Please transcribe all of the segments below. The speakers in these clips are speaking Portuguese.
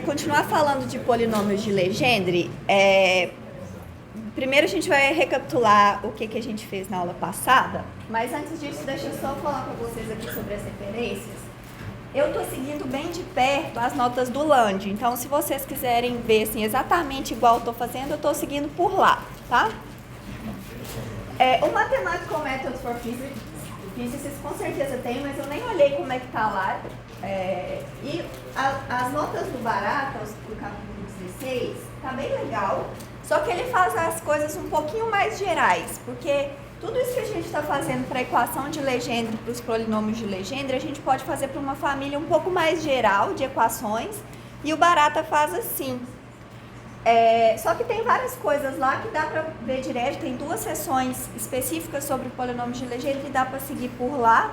continuar falando de polinômios de Legendre, primeiro a gente vai recapitular o que a gente fez na aula passada, mas antes disso, deixa eu só falar para vocês aqui sobre as referências. Eu estou seguindo bem de perto as notas do Land, então se vocês quiserem ver assim, exatamente igual eu estou fazendo, eu estou seguindo por lá, tá? O Mathematical Methods for Physicists com certeza tem, mas eu nem olhei como é que tá lá. E as notas do Baratas, do capítulo 16, tá bem legal, só que ele faz as coisas um pouquinho mais gerais, porque tudo isso que a gente está fazendo para a equação de Legendre, para os polinômios de Legendre, a gente pode fazer para uma família um pouco mais geral de equações, e o Barata faz assim. Só que tem várias coisas lá que dá para ver direto, tem 2 sessões específicas sobre polinômios de Legendre que dá para seguir por lá.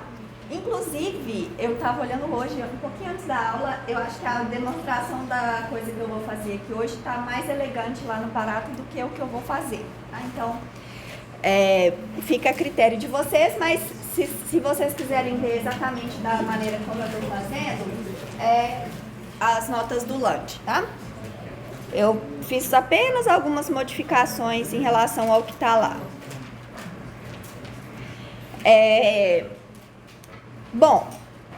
Inclusive, eu estava olhando hoje, um pouquinho antes da aula, eu acho que a demonstração da coisa que eu vou fazer aqui hoje está mais elegante lá no Barata do que o que eu vou fazer. Tá? Então, fica a critério de vocês, mas se vocês quiserem ver exatamente da maneira como eu estou fazendo, as notas do Land, tá? Eu fiz apenas algumas modificações em relação ao que está lá. Bom,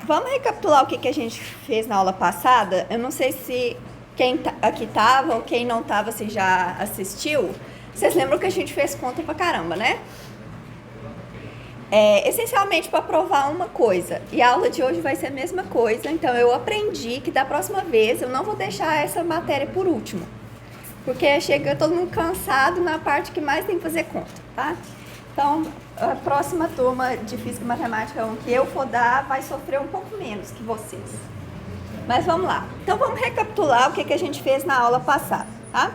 vamos recapitular o que a gente fez na aula passada. Eu não sei se quem aqui estava ou quem não estava, se já assistiu. Vocês lembram que a gente fez conta pra caramba, né? Essencialmente para provar uma coisa. E a aula de hoje vai ser a mesma coisa. Então, eu aprendi que da próxima vez eu não vou deixar essa matéria por último. Porque chega todo mundo cansado na parte que mais tem que fazer conta, tá? Então, a próxima turma de Física e Matemática 1 que eu for dar vai sofrer um pouco menos que vocês. Mas vamos lá. Então, vamos recapitular o que a gente fez na aula passada, tá?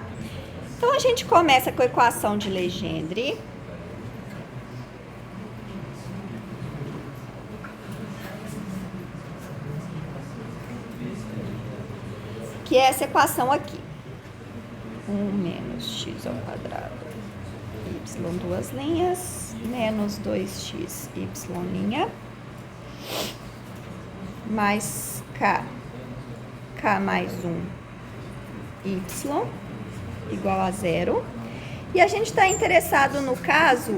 Então, a gente começa com a equação de Legendre. Que é essa equação aqui. 1 menos x ao quadrado, y 2 linhas, menos 2x, y linha, mais k mais 1, y, igual a 0. E a gente está interessado no caso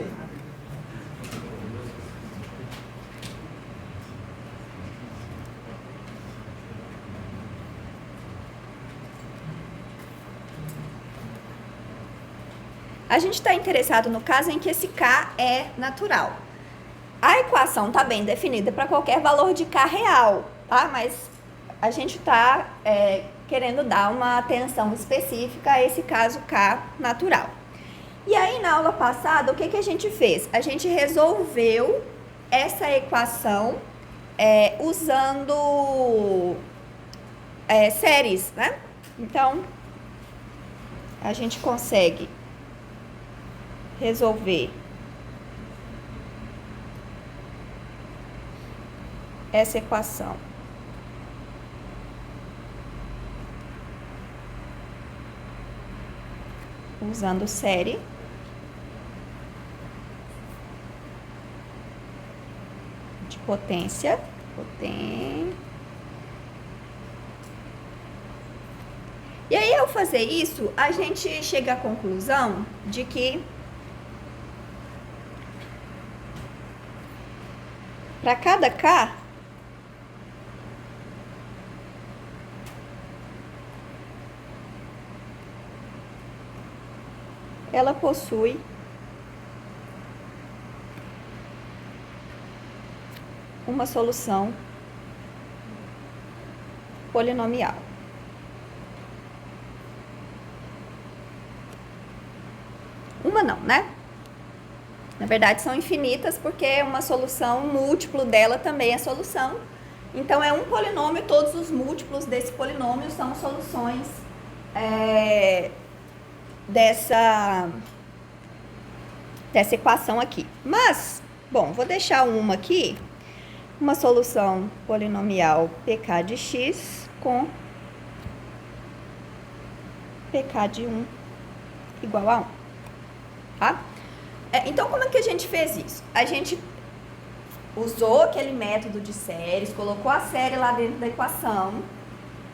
em que esse k é natural. A equação está bem definida para qualquer valor de k real, tá? Mas a gente está querendo dar uma atenção específica a esse caso k natural. E aí, na aula passada, o que a gente fez? A gente resolveu essa equação usando séries, né? Então, a gente consegue resolver essa equação usando série de potência. E aí, ao fazer isso, a gente chega à conclusão de que para cada k, ela possui uma solução polinomial. Uma não, né? Na verdade, são infinitas, porque uma solução, um múltiplo dela também é solução. Então, é um polinômio, todos os múltiplos desse polinômio são soluções dessa equação aqui. Mas, bom, vou deixar uma aqui, uma solução polinomial pk de x com pk de 1 igual a 1, tá? Então, como é que a gente fez isso? A gente usou aquele método de séries, colocou a série lá dentro da equação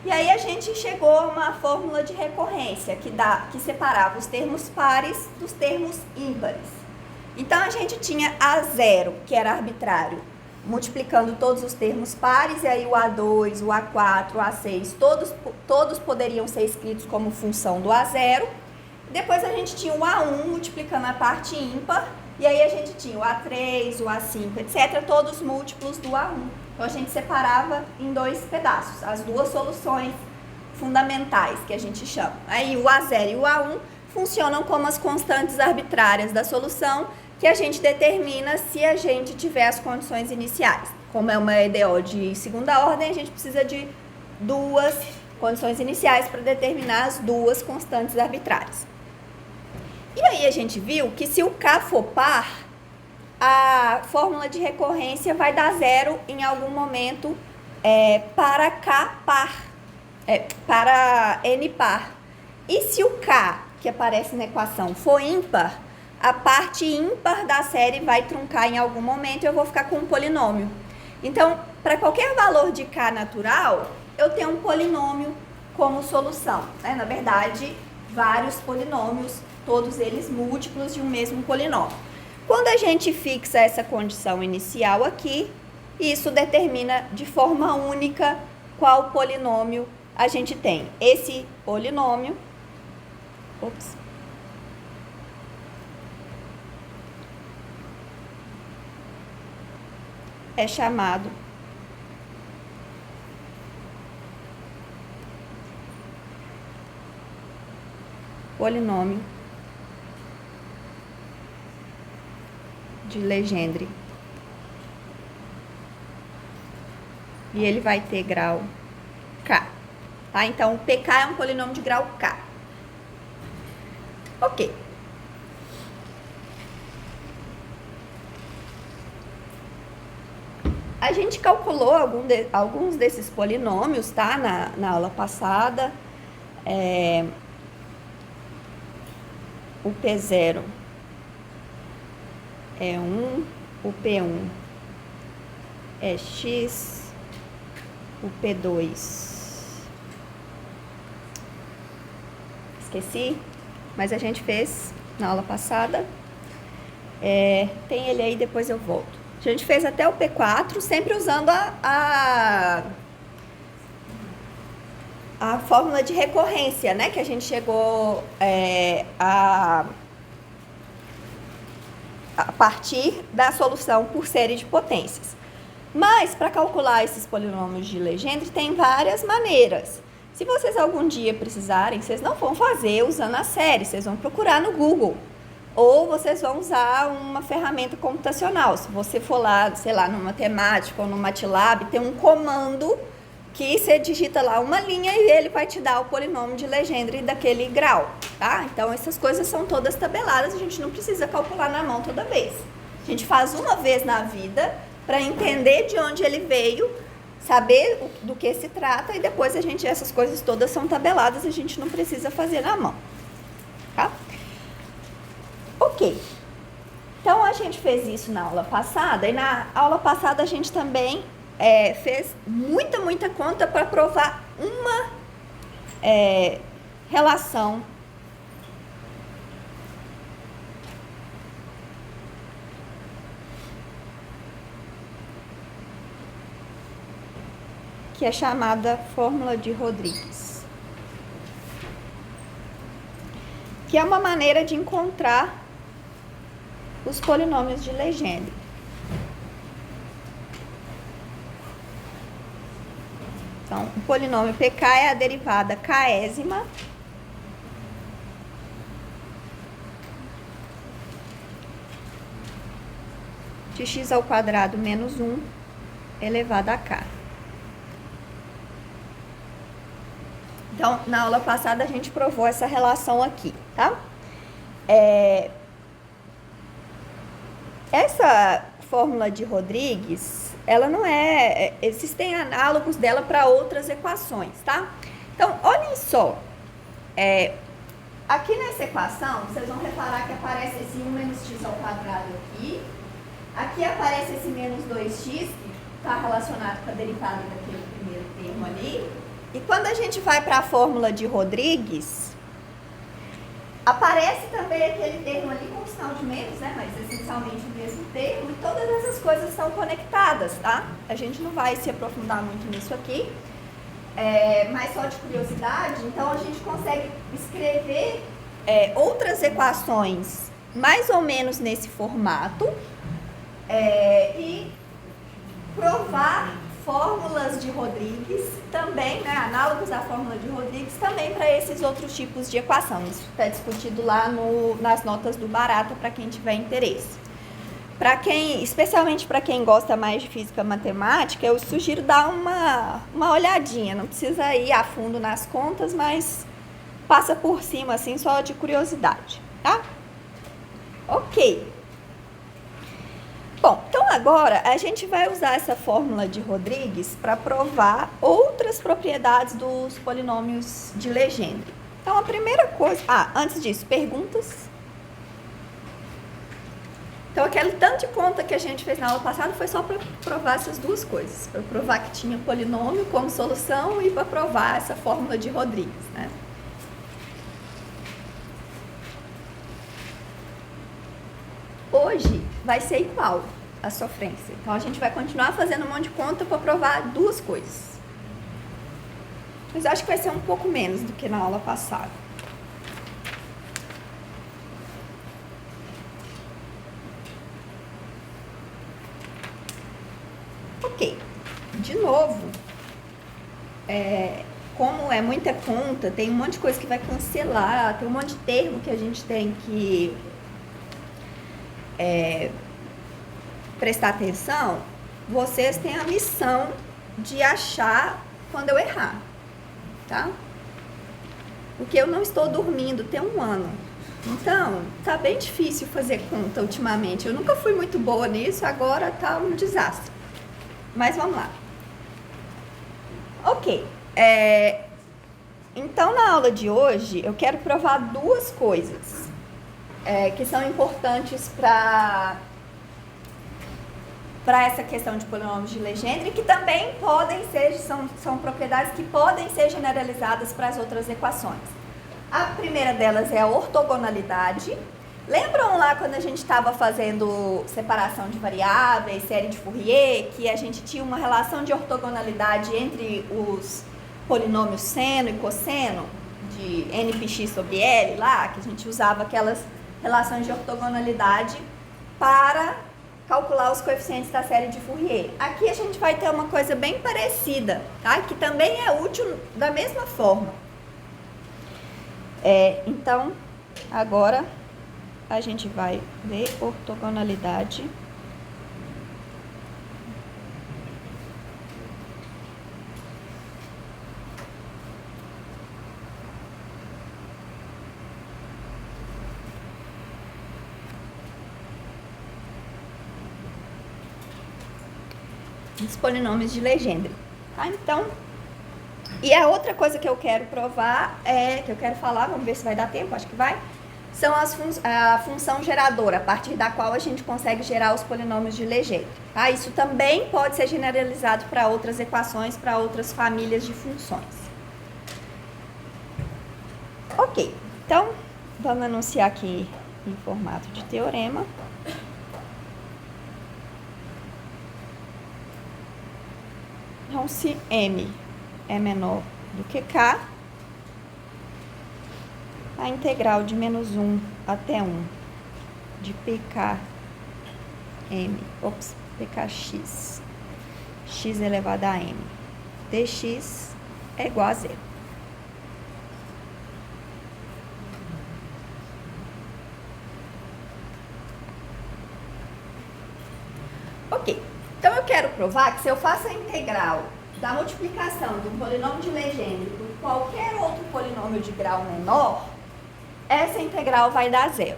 E aí a gente chegou a uma fórmula de recorrência que separava os termos pares dos termos ímpares. Então a gente tinha A0, que era arbitrário, multiplicando todos os termos pares, e aí o A2, o A4, o A6, todos poderiam ser escritos como função do A0. Depois a gente tinha o A1 multiplicando a parte ímpar, e aí a gente tinha o A3, o A5, etc., todos múltiplos do A1. Então a gente separava em dois pedaços, as duas soluções fundamentais que a gente chama. Aí o A0 e o A1 funcionam como as constantes arbitrárias da solução, que a gente determina se a gente tiver as condições iniciais. Como é uma EDO de segunda ordem, a gente precisa de duas condições iniciais para determinar as duas constantes arbitrárias. E aí a gente viu que se o K for par, a fórmula de recorrência vai dar zero em algum momento para K par, para N par. E se o K, que aparece na equação, for ímpar, a parte ímpar da série vai truncar em algum momento e eu vou ficar com um polinômio. Então, para qualquer valor de K natural, eu tenho um polinômio como solução. Na verdade, vários polinômios, todos eles múltiplos de um mesmo polinômio. Quando a gente fixa essa condição inicial aqui, isso determina de forma única qual polinômio a gente tem. Esse polinômio, é chamado polinômio de Legendre. E ele vai ter grau K. Tá? Então, o PK é um polinômio de grau K. Ok. A gente calculou alguns desses polinômios, tá? Na aula passada. O P0 é 1, o P1 é X, o P2 esqueci, mas a gente fez na aula passada. Tem ele aí, depois eu volto. A gente fez até o P4, sempre usando a fórmula de recorrência, né? Que a gente chegou a partir da solução por série de potências. Mas, para calcular esses polinômios de Legendre, tem várias maneiras. Se vocês algum dia precisarem, vocês não vão fazer usando a série, vocês vão procurar no Google. Ou vocês vão usar uma ferramenta computacional. Se você for lá, sei lá, no Matemática ou no MATLAB, tem um comando que você digita lá uma linha e ele vai te dar o polinômio de Legendre daquele grau, tá? Então, essas coisas são todas tabeladas, a gente não precisa calcular na mão toda vez. A gente faz uma vez na vida para entender de onde ele veio, saber do que se trata e depois essas coisas todas são tabeladas, a gente não precisa fazer na mão, tá? Ok. Então, a gente fez isso na aula passada e na aula passada a gente também fez muita conta para provar uma relação que é chamada fórmula de Rodrigues, que é uma maneira de encontrar os polinômios de Legendre. Então, o polinômio PK é a derivada késima de x ao quadrado menos 1 elevado a k. Então, na aula passada a gente provou essa relação aqui, tá? Essa fórmula de Rodrigues, ela não existem análogos dela para outras equações, tá? Então, olhem só, aqui nessa equação, vocês vão reparar que aparece esse 1 menos x ao quadrado aqui aparece esse menos 2x, que está relacionado com a derivada daquele primeiro termo ali, E quando a gente vai para a fórmula de Rodrigues, aparece também aquele termo ali com sinal de menos, né? Mas essencialmente o mesmo termo, e todas essas coisas são conectadas, tá? A gente não vai se aprofundar muito nisso aqui, mas só de curiosidade, então a gente consegue escrever outras equações mais ou menos nesse formato e provar fórmulas de Rodrigues também, né, análogos à fórmula de Rodrigues, também para esses outros tipos de equação. Isso está discutido lá nas notas do Barata para quem tiver interesse. Especialmente para quem gosta mais de física matemática, eu sugiro dar uma olhadinha. Não precisa ir a fundo nas contas, mas passa por cima, assim, só de curiosidade, tá? Ok. Bom, então agora a gente vai usar essa fórmula de Rodrigues para provar outras propriedades dos polinômios de Legendre. Então a primeira coisa... antes disso, perguntas? Então aquele tanto de conta que a gente fez na aula passada foi só para provar essas duas coisas. Para provar que tinha polinômio como solução e para provar essa fórmula de Rodrigues, né? Hoje vai ser igual a sofrência. Então, a gente vai continuar fazendo um monte de conta para provar duas coisas. Mas acho que vai ser um pouco menos do que na aula passada. Ok. De novo, como é muita conta, tem um monte de coisa que vai cancelar, tem um monte de termo que a gente tem que prestar atenção. Vocês têm a missão de achar quando eu errar, tá? Porque eu não estou dormindo tem um ano. Então, tá bem difícil fazer conta ultimamente. Eu nunca fui muito boa nisso, agora tá um desastre. Mas vamos lá. Ok. Então, na aula de hoje, eu quero provar duas coisas que são importantes para essa questão de polinômios de Legendre, que também podem ser, são propriedades que podem ser generalizadas para as outras equações. A primeira delas é a ortogonalidade. Lembram lá quando a gente estava fazendo separação de variáveis, série de Fourier, que a gente tinha uma relação de ortogonalidade entre os polinômios seno e cosseno, de npx sobre L lá, que a gente usava aquelas relações de ortogonalidade para calcular os coeficientes da série de Fourier. Aqui a gente vai ter uma coisa bem parecida, tá? Que também é útil da mesma forma. Então, agora a gente vai ver ortogonalidade. Dos polinômios de Legendre. Tá? Então, e a outra coisa que eu quero provar, que eu quero falar, vamos ver se vai dar tempo, acho que vai, são a função geradora, a partir da qual a gente consegue gerar os polinômios de Legendre. Tá? Isso também pode ser generalizado para outras equações, para outras famílias de funções. Ok, então, vamos anunciar aqui em formato de teorema. Então, se M é menor do que K, a integral de menos 1 até 1 de pkx, x elevado a m, dx é igual a zero. Ok. Então, eu quero provar que se eu faço a integral da multiplicação de um polinômio de Legendre por qualquer outro polinômio de grau menor, essa integral vai dar zero,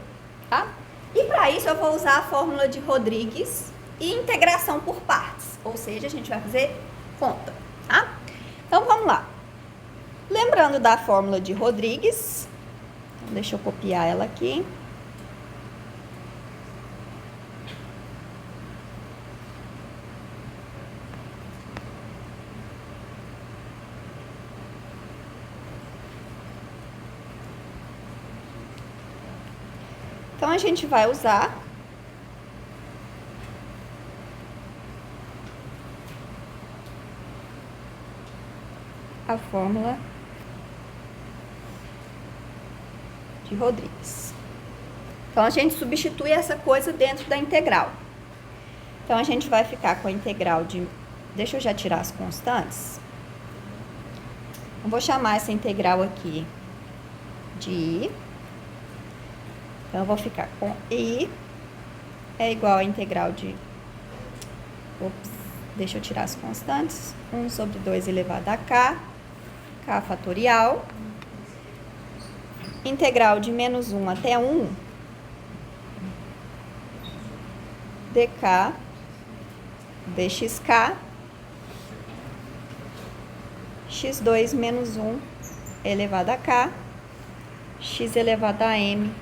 tá? E para isso eu vou usar a fórmula de Rodrigues e integração por partes, ou seja, a gente vai fazer conta, tá? Então, vamos lá. Lembrando da fórmula de Rodrigues, deixa eu copiar ela aqui. Então, a gente vai usar a fórmula de Rodrigues. Então, a gente substitui essa coisa dentro da integral. Então, a gente vai ficar com a integral de... Deixa eu já tirar as constantes. Eu vou chamar essa integral aqui de I. Então, eu vou ficar com I é igual a integral de... Ops, deixa eu tirar as constantes. 1 sobre 2 elevado a K. K fatorial. Integral de menos 1 até 1. dk dxk. x2 menos 1 elevado a K. X elevado a M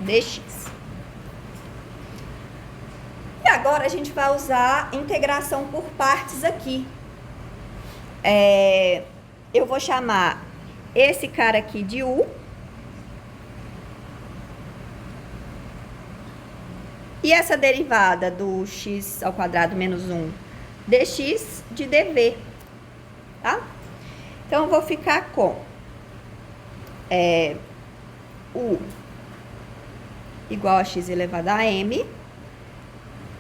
dx. E agora a gente vai usar integração por partes aqui. Eu vou chamar esse cara aqui de U. E essa derivada do x ao quadrado menos 1 dx de dv, tá? Então, eu vou ficar com U igual a x elevado a m,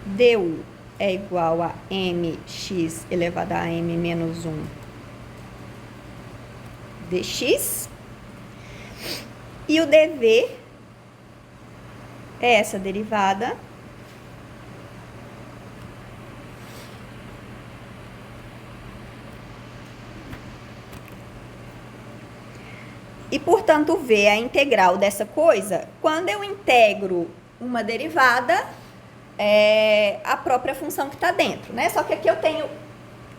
du é igual a mx elevado a m menos 1 dx, e o dv é essa derivada e, portanto, V é a integral dessa coisa. Quando eu integro uma derivada, é a própria função que está dentro, né? Só que aqui eu tenho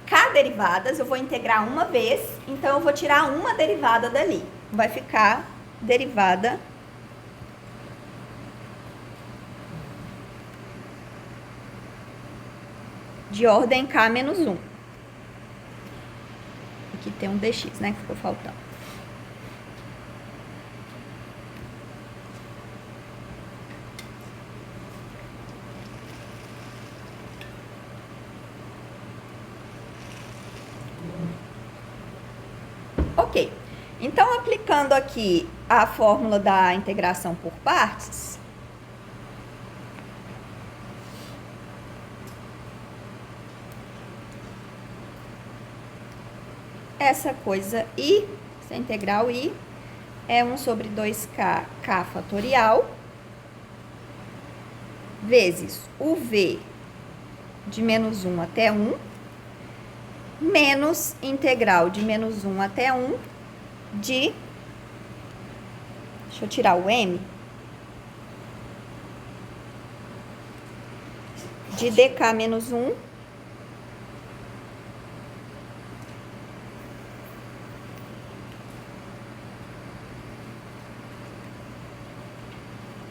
K derivadas, eu vou integrar uma vez, então eu vou tirar uma derivada dali. Vai ficar derivada de ordem K menos 1. Aqui tem um dx, né, que ficou faltando. Ok, então aplicando aqui a fórmula da integração por partes, essa coisa I, essa integral I, é 1 sobre 2K, K fatorial, vezes o V de menos 1 até 1, menos integral de menos 1 até 1 de... Deixa eu tirar o M. De dk menos 1.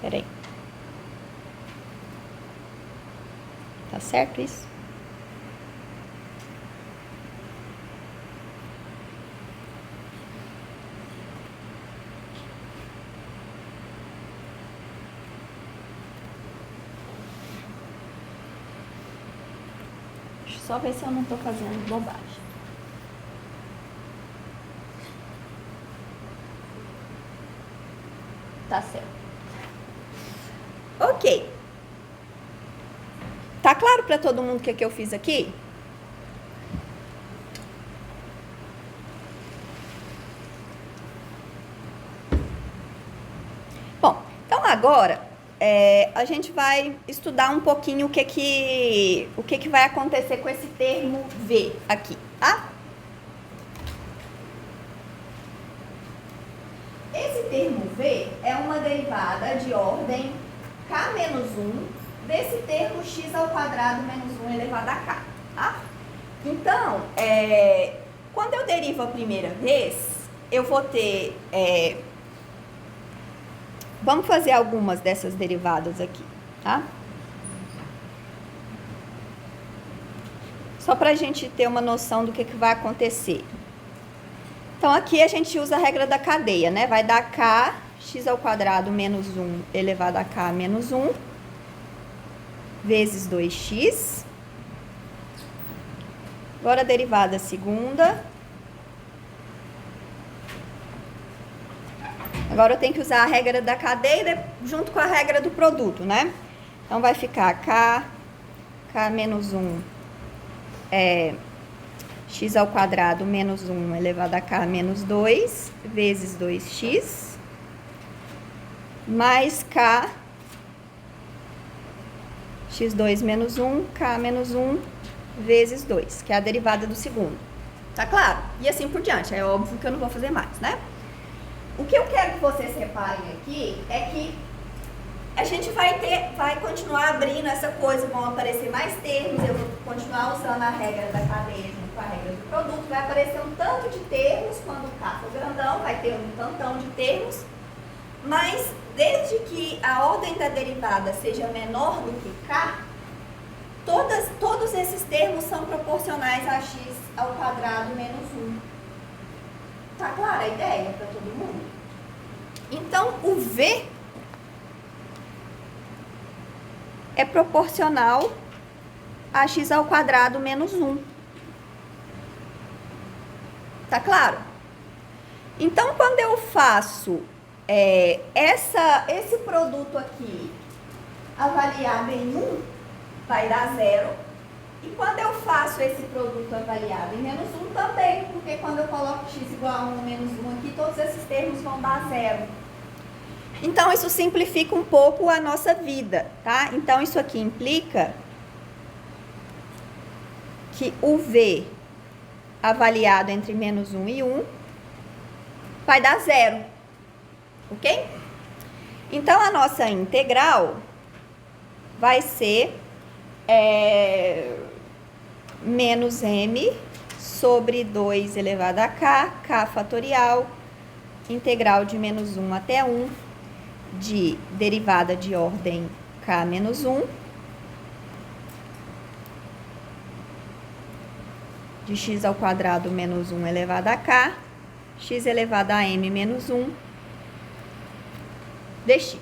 Peraí. Tá certo isso? Deixa eu só ver se eu não tô fazendo bobagem. Tá certo. Ok. Tá claro para todo mundo o que eu fiz aqui? Bom, então agora a gente vai estudar um pouquinho o que vai acontecer com esse termo V aqui, tá? Esse termo V é uma derivada de ordem K menos 1 desse termo x ao quadrado menos 1 elevado a K, tá? Então, quando eu derivo a primeira vez, eu vou ter... vamos fazer algumas dessas derivadas aqui, tá? Só para a gente ter uma noção do que vai acontecer. Então, aqui a gente usa a regra da cadeia, né? Vai dar K x ao quadrado menos 1 elevado a k menos 1 vezes 2x. Agora a derivada segunda. Agora eu tenho que usar a regra da cadeia junto com a regra do produto, né? Então vai ficar k menos 1 é x ao quadrado menos 1 elevado a k menos 2 vezes 2x mais k x2 menos 1, k menos 1 vezes 2, que é a derivada do segundo. Tá claro? E assim por diante. É óbvio que eu não vou fazer mais, né? O que eu quero que vocês reparem aqui é que a gente vai continuar abrindo essa coisa, vão aparecer mais termos, eu vou continuar usando a regra da cadeia junto com a regra do produto, vai aparecer um tanto de termos, quando o K for grandão, vai ter um tantão de termos, mas desde que a ordem da derivada seja menor do que K, todos esses termos são proporcionais a x ao quadrado menos 1. Tá clara a ideia para todo mundo? Então, o V é proporcional a x ao quadrado menos 1. Tá claro? Então, quando eu faço esse produto aqui avaliado em 1, vai dar 0. E quando eu faço esse produto avaliado em menos 1 também, porque quando eu coloco x igual a 1 menos 1 aqui, todos esses termos vão dar 0. Então, isso simplifica um pouco a nossa vida, tá? Então, isso aqui implica que o V avaliado entre menos 1 e 1 vai dar 0, ok? Então, a nossa integral vai ser menos m sobre 2 elevado a k fatorial, integral de menos 1 até 1, de derivada de ordem k menos 1, de x ao quadrado menos 1 elevado a k, x elevado a m menos 1, dx.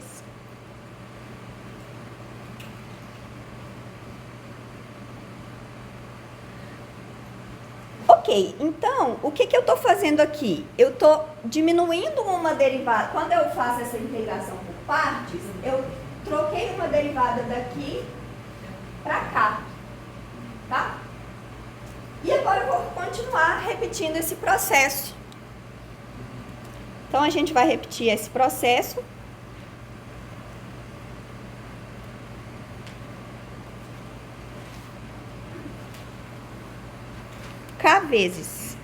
Ok, então, o que eu estou fazendo aqui? Eu estou diminuindo uma derivada. Quando eu faço essa integração por partes, eu troquei uma derivada daqui para cá, tá? E agora eu vou continuar repetindo esse processo. Então, a gente vai repetir esse processo. K vezes.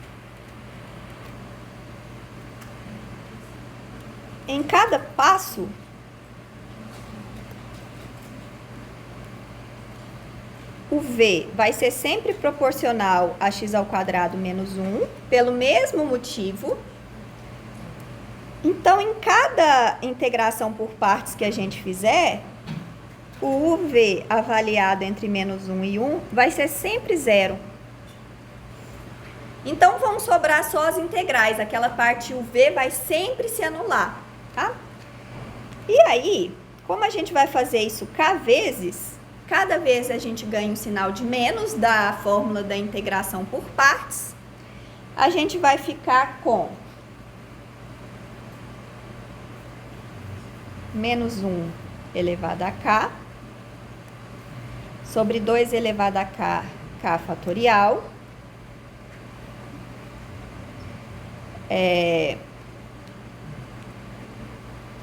Em cada passo, o V vai ser sempre proporcional a x ao quadrado menos 1, pelo mesmo motivo. Então, em cada integração por partes que a gente fizer, o UV avaliado entre menos 1 e 1 vai ser sempre 0. Então, vão sobrar só as integrais. Aquela parte UV vai sempre se anular, tá? E aí, como a gente vai fazer isso K vezes, cada vez a gente ganha um sinal de menos da fórmula da integração por partes, a gente vai ficar com menos 1 elevado a K sobre 2 elevado a K, K fatorial,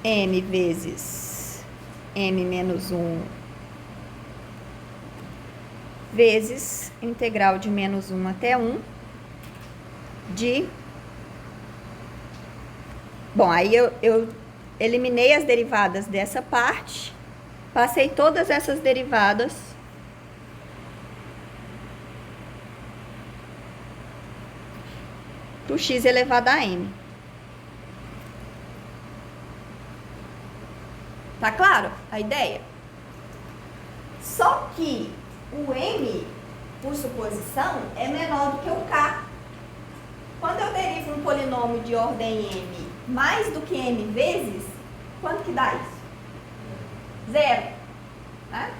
m vezes m menos 1 vezes integral de menos 1 até 1 de... Bom, aí eu eliminei as derivadas dessa parte, passei todas essas derivadas para o x elevado a m. Tá claro a ideia? Só que o m, por suposição, é menor do que o k. Quando eu derivo um polinômio de ordem m mais do que m vezes, quanto que dá isso? Zero. Né?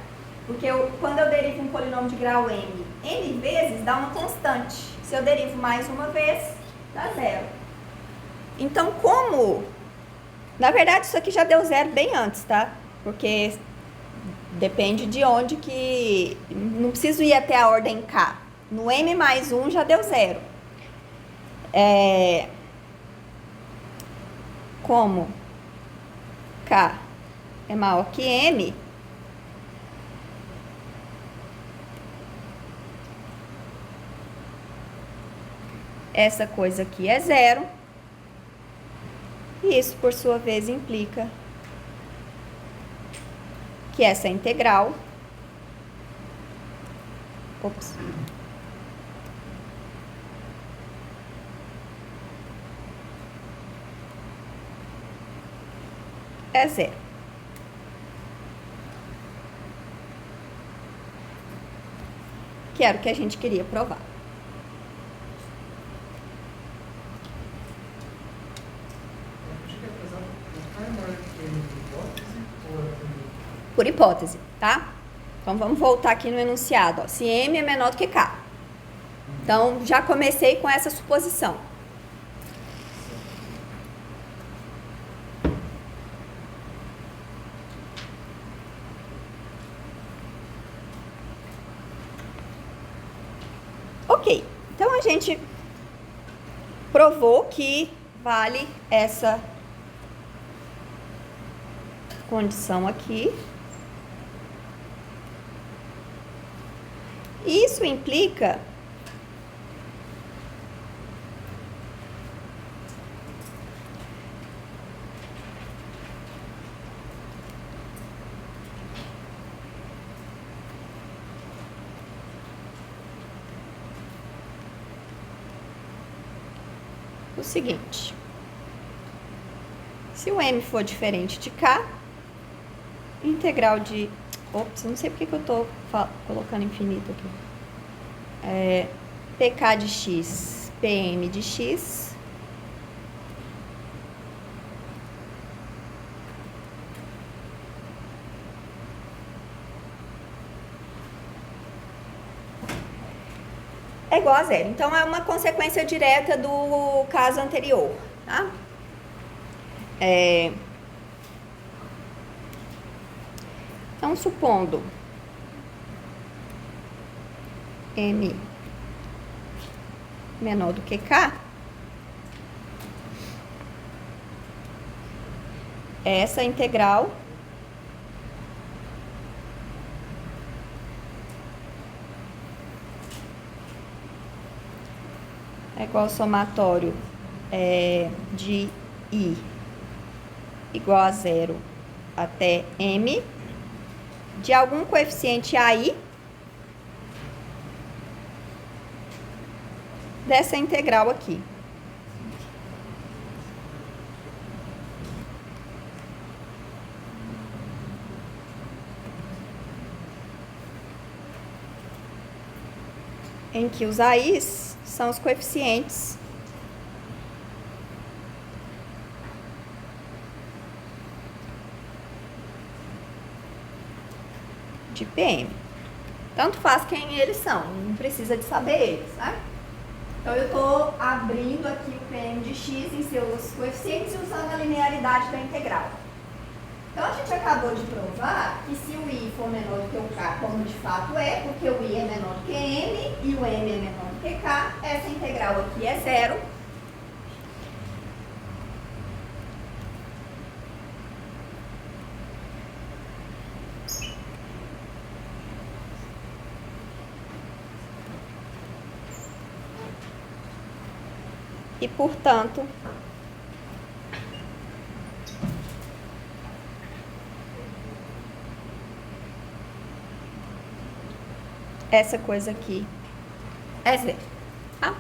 Porque quando eu derivo um polinômio de grau n vezes, dá uma constante. Se eu derivo mais uma vez, dá zero. Então, como... Na verdade, isso aqui já deu zero bem antes, tá? Porque depende de onde que... Não preciso ir até a ordem k. No m mais 1 já deu zero. Como k é maior que m, essa coisa aqui é zero. E isso, por sua vez, implica que essa integral... Ops. É zero. Que era o que a gente queria provar. Por hipótese, tá? Então, vamos voltar aqui no enunciado. Ó. Se m é menor do que k. Então, já comecei com essa suposição. Ok. Então, a gente provou que vale essa condição aqui. Isso implica o seguinte: se o m for diferente de k, integral de... Ops, não sei porque que eu tô colocando infinito aqui. pk de x, pm de x, é igual a zero. Então, é uma consequência direta do caso anterior, tá? Então, supondo m menor do que k, essa integral é igual ao somatório de i igual a zero até m de algum coeficiente AI dessa integral aqui. Em que os AIs são os coeficientes de PM. Tanto faz quem eles são, não precisa de saber eles, né? Então, eu estou abrindo aqui o PM de x em seus coeficientes e usando a linearidade da integral. Então, a gente acabou de provar que se o i for menor do que o k, como de fato é, porque o i é menor do que m e o m é menor do que k, essa integral aqui é zero. E, portanto, essa coisa aqui é zero, tá?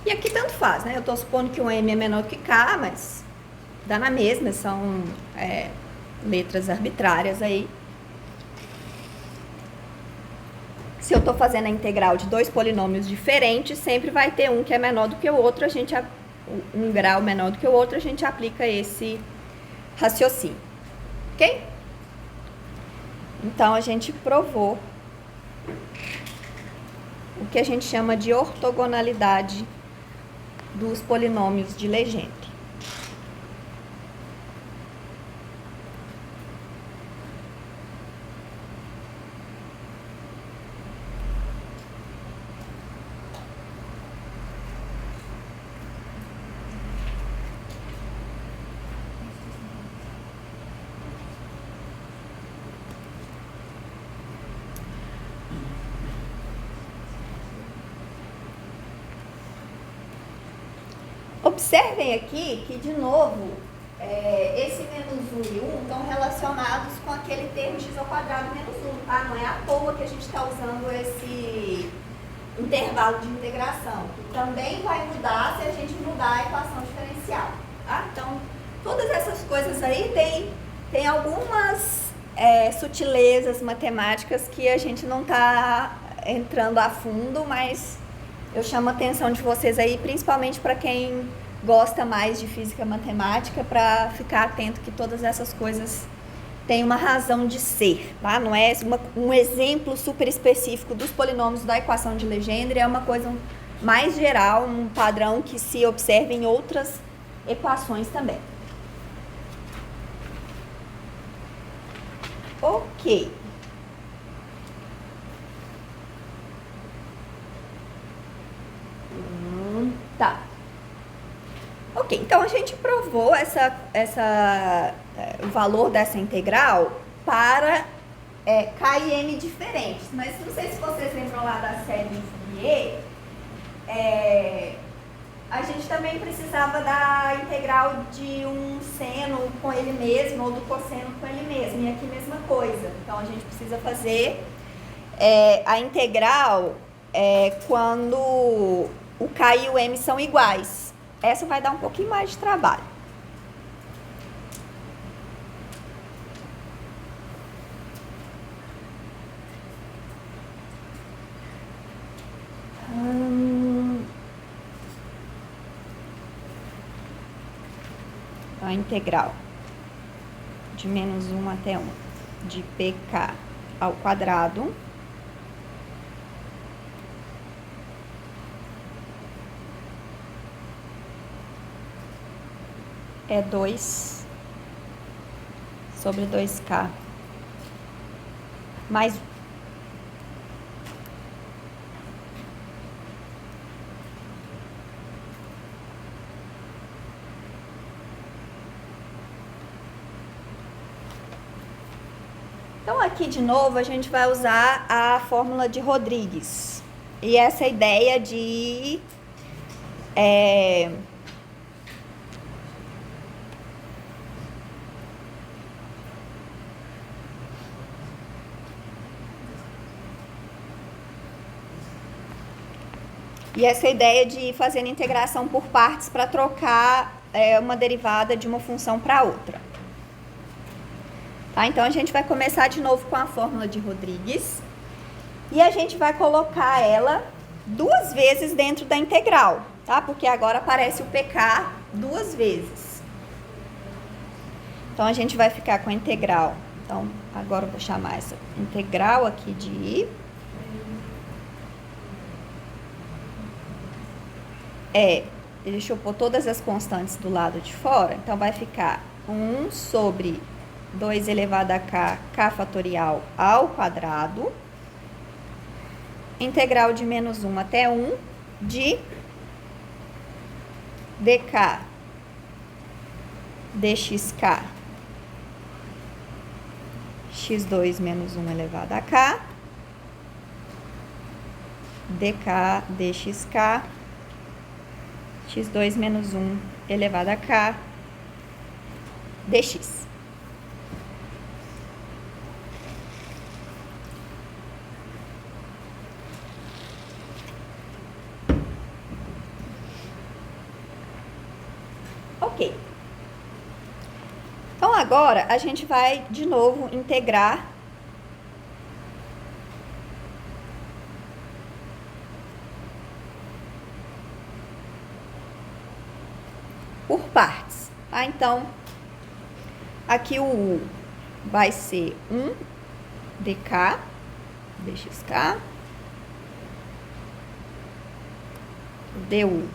E aqui tanto faz, né? Eu tô supondo que o m é menor do que k, mas dá na mesma, são letras arbitrárias aí. Se eu tô fazendo a integral de dois polinômios diferentes, sempre vai ter um que é menor do que o outro, um grau menor do que o outro, a gente aplica esse raciocínio. ok? Então, a gente provou o que a gente chama de ortogonalidade dos polinômios de Legendre. Observem aqui que, de novo, esse menos 1 e 1 estão relacionados com aquele termo x ao quadrado menos 1, tá? Não é à toa que a gente está usando esse intervalo de integração, que também vai mudar se a gente mudar a equação diferencial, tá? Então, todas essas coisas aí tem algumas sutilezas matemáticas que a gente não está entrando a fundo, mas eu chamo a atenção de vocês aí, principalmente para quem gosta mais de física matemática, para ficar atento que todas essas coisas têm uma razão de ser, tá? Não é um exemplo super específico dos polinômios da equação de Legendre, é uma coisa mais geral, um padrão que se observa em outras equações também. Ok. Tá. Ok, então a gente provou o valor dessa integral para K e M diferentes, mas não sei se vocês lembram lá da série de Fourier, a gente também precisava da integral de um seno com ele mesmo ou do cosseno com ele mesmo, e aqui mesma coisa. Então a gente precisa fazer a integral quando o K e o M são iguais. Essa vai dar um pouquinho mais de trabalho. A integral de menos 1 até 1 de PK ao quadrado é 2 sobre 2K mais 1. Então, aqui de novo, a gente vai usar a fórmula de Rodrigues. E essa ideia de ir fazendo integração por partes para trocar uma derivada de uma função para outra. Tá? Então, a gente vai começar de novo com a fórmula de Rodrigues. E a gente vai colocar ela 2 vezes dentro da integral, tá? Porque agora aparece o PK 2 vezes. Então, a gente vai ficar com a integral. Então, agora eu vou chamar essa integral aqui de deixa eu pôr todas as constantes do lado de fora. Então, vai ficar 1 sobre 2 elevado a k, k fatorial ao quadrado, integral de menos 1 até 1 de dk dxk x2 menos 1 elevado a k dk dxk x2 menos 1 elevado a k dx. Ok. Então, agora, a gente vai, de novo, integrar por partes, tá? Então, aqui o vai ser 1 dk, dxk, du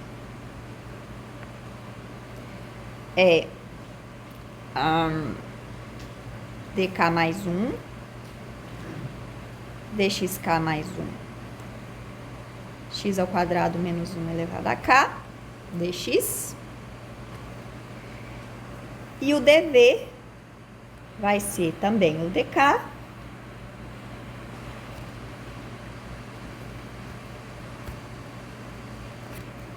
é dk mais 1, dxk mais 1, x ao quadrado menos 1 elevado a k, dx. E o dv vai ser também o dk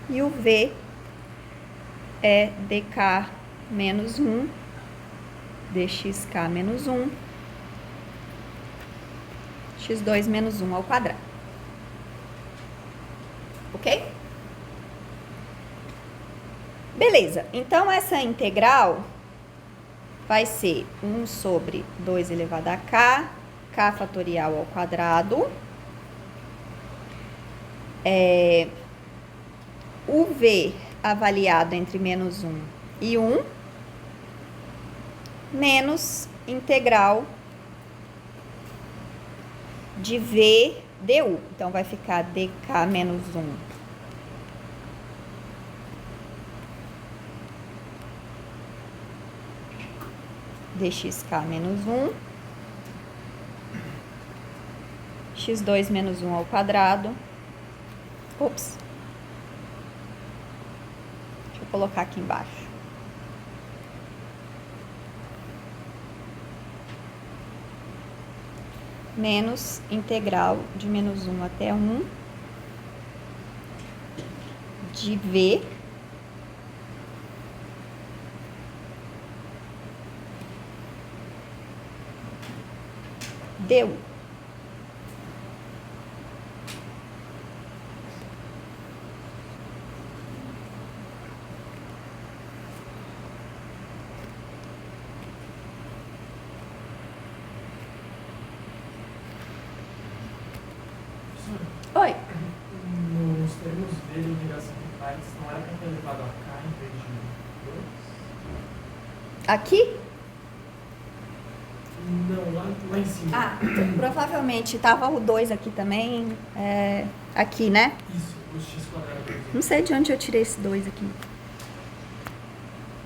e o v é dk menos 1, dxk menos 1, x2 menos 1 ao quadrado. Ok? Beleza, então essa integral vai ser 1 sobre 2 elevado a k, k fatorial ao quadrado. O v avaliado entre menos 1 e 1, menos integral de v du. Então, vai ficar dk menos 1 dxk menos 1, x2 menos 1 ao quadrado. Ops. Deixa eu colocar aqui embaixo. Menos integral de menos 1 até 1 de v du. Oi. Nos termos V de integração por partes, não era para ter levado a K em vez de 2? Aqui? Não, lá em cima. Ah, provavelmente tava o 2 aqui também. Aqui, né? Isso, o x quadrado. Não sei de onde eu tirei esse 2 aqui.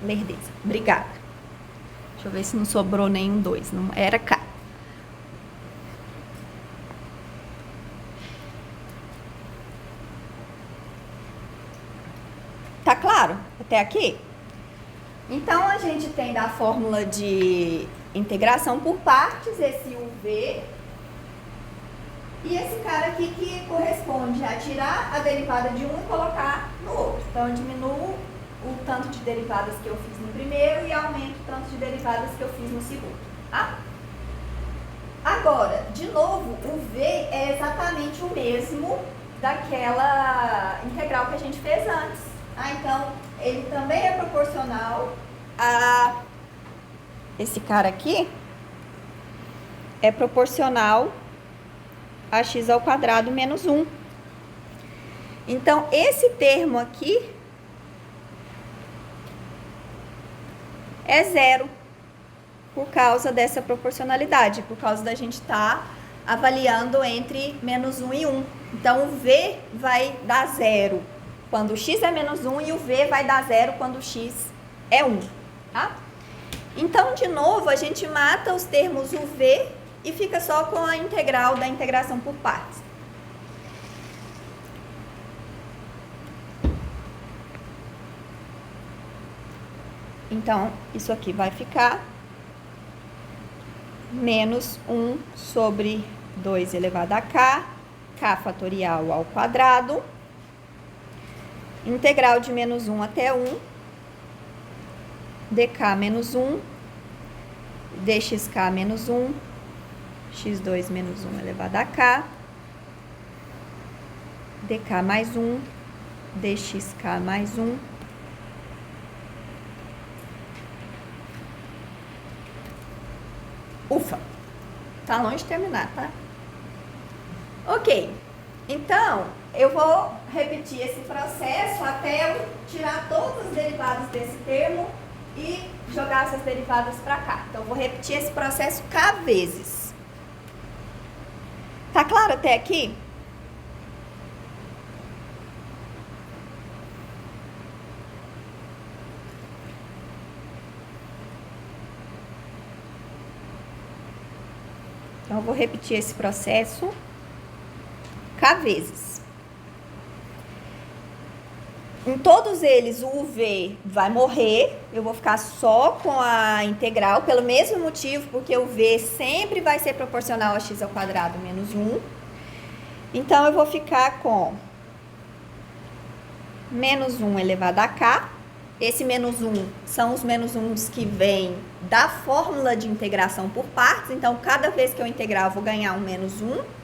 Lerdeza. Obrigada. Deixa eu ver se não sobrou nenhum 2. Não era K. Tá claro? Até aqui? Então, a gente tem da fórmula de integração por partes, esse UV, e esse cara aqui que corresponde a tirar a derivada de um e colocar no outro. Então, eu diminuo o tanto de derivadas que eu fiz no primeiro e aumento o tanto de derivadas que eu fiz no segundo. Tá? Agora, de novo, o V é exatamente o mesmo daquela integral que a gente fez antes. Então, ele também é proporcional a... Esse cara aqui é proporcional a x ao quadrado menos 1. Então, esse termo aqui é zero por causa dessa proporcionalidade, por causa da gente estar avaliando entre menos 1 e 1. Então, o V vai dar zero quando o x é menos 1 e o v vai dar zero quando o x é 1, tá? Então, de novo, a gente mata os termos uv e fica só com a integral da integração por partes. Então, isso aqui vai ficar menos 1 sobre 2 elevado a k, k fatorial ao quadrado, integral de menos 1 até 1, dk menos 1, dxk menos 1, x2 menos 1 elevado a k, dk mais 1, dxk mais 1, ufa, tá longe de terminar, tá? Ok, então eu vou repetir esse processo até eu tirar todas as derivadas desse termo e jogar essas derivadas para cá. Então, eu vou repetir esse processo k vezes. Tá claro até aqui? Então, eu vou repetir esse processo k vezes. Em todos eles, o v vai morrer. Eu vou ficar só com a integral, pelo mesmo motivo, porque o v sempre vai ser proporcional a x ao quadrado menos 1. Então, eu vou ficar com menos 1 elevado a k. Esse menos 1 são os menos 1 que vêm da fórmula de integração por partes. Então, cada vez que eu integrar, eu vou ganhar um menos 1.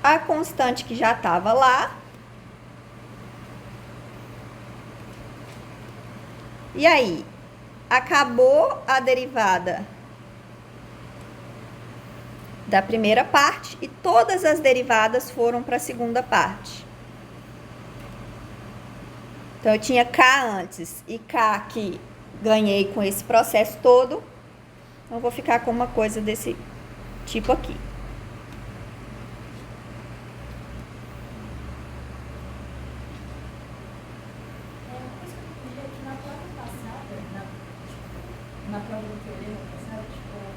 A constante que já estava lá. E aí, acabou a derivada da primeira parte e todas as derivadas foram para a segunda parte. Então, eu tinha k antes e k que ganhei com esse processo todo. Então, eu vou ficar com uma coisa desse tipo aqui. Na prova do teorema passado,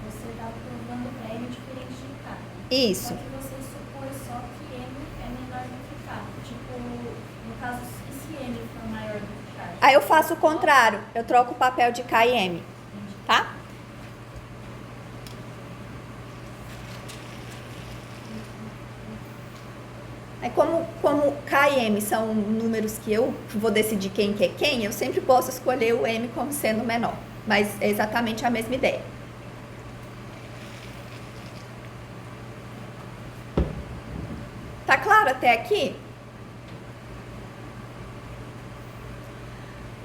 você estava provando M diferente de K. Isso. Só que você supôs só que M é menor do que K. No caso, e se M for maior do que K? Aí eu faço o contrário. Eu troco o papel de K e M. Tá? Aí como K e M são números que eu vou decidir quem que é quem, eu sempre posso escolher o M como sendo menor. Mas é exatamente a mesma ideia. Tá claro até aqui?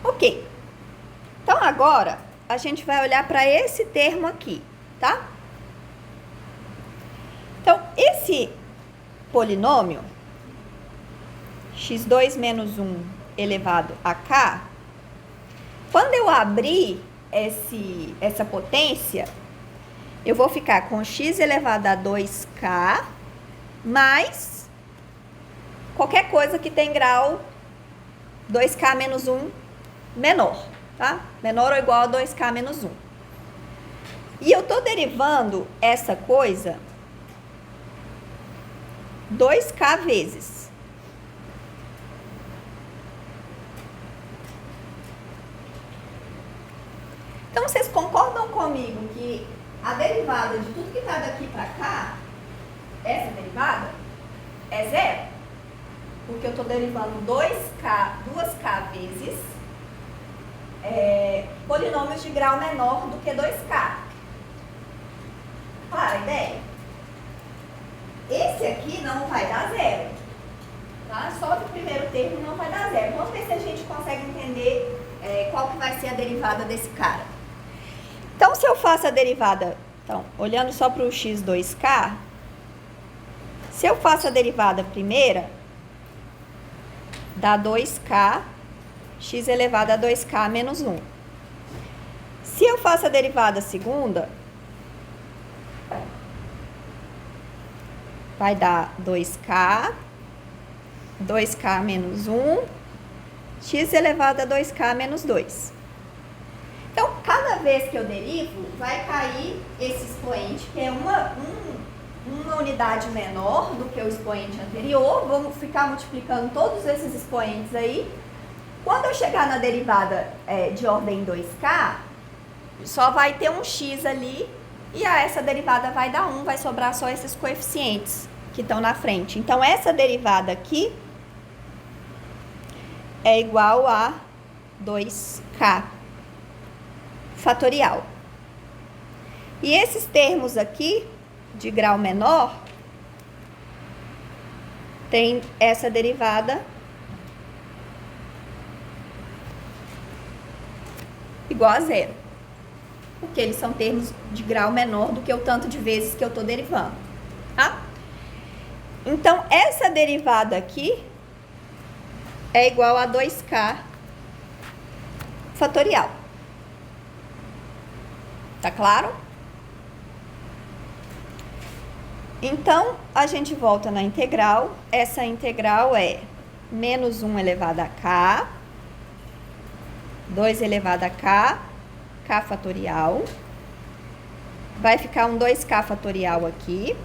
Ok. Então, agora, a gente vai olhar para esse termo aqui, tá? Então, esse polinômio, x2 menos 1 elevado a k, quando eu abrir essa potência, eu vou ficar com x elevado a 2k mais qualquer coisa que tem grau 2k menos 1 menor, tá? Menor ou igual a 2k menos 1. E eu tô derivando essa coisa 2k vezes. Então, vocês concordam comigo que a derivada de tudo que está daqui para cá, essa derivada, é zero? Porque eu estou derivando 2k vezes polinômios de grau menor do que 2k. Clara a ideia? Esse aqui não vai dar zero. Tá? Só que o primeiro termo não vai dar zero. Vamos ver se a gente consegue entender qual que vai ser a derivada desse cara. Então, se eu faço a derivada, então, olhando só para o x2k, se eu faço a derivada primeira, dá 2k, x elevado a 2k menos 1. Se eu faço a derivada segunda, vai dar 2k, 2k menos 1, x elevado a 2k menos 2. Então, cada vez que eu derivo, vai cair esse expoente, que é uma unidade menor do que o expoente anterior. Vamos ficar multiplicando todos esses expoentes aí. Quando eu chegar na derivada de ordem 2k, só vai ter um x ali, e essa derivada vai dar 1, vai sobrar só esses coeficientes que estão na frente. Então, essa derivada aqui é igual a 2k fatorial. E esses termos aqui, de grau menor, tem essa derivada igual a zero. Porque eles são termos de grau menor do que o tanto de vezes que eu estou derivando. Tá? Então, essa derivada aqui é igual a 2k fatorial. Tá claro? Então, a gente volta na integral. Essa integral é menos 1 elevado a k, 2 elevado a k, k fatorial. Vai ficar um 2k fatorial aqui.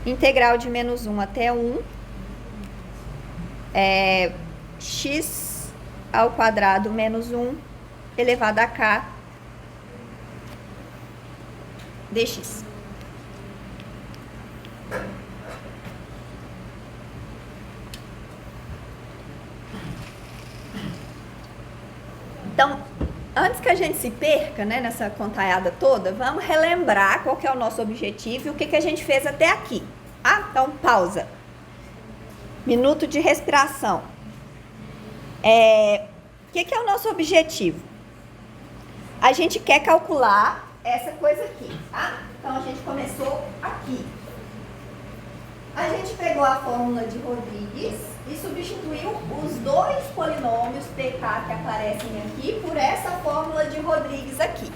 Integral de menos 1 até 1 é x ao quadrado menos 1 elevado a k dx. Então, antes que a gente se perca, né, nessa contaiada toda, vamos relembrar qual que é o nosso objetivo e o que a gente fez até aqui. Então, pausa. Minuto de respiração. O que é o nosso objetivo? A gente quer calcular essa coisa aqui, tá? Então, a gente começou aqui. A gente pegou a fórmula de Rodrigues e substituiu os dois polinômios pk que aparecem aqui por essa fórmula de Rodrigues aqui.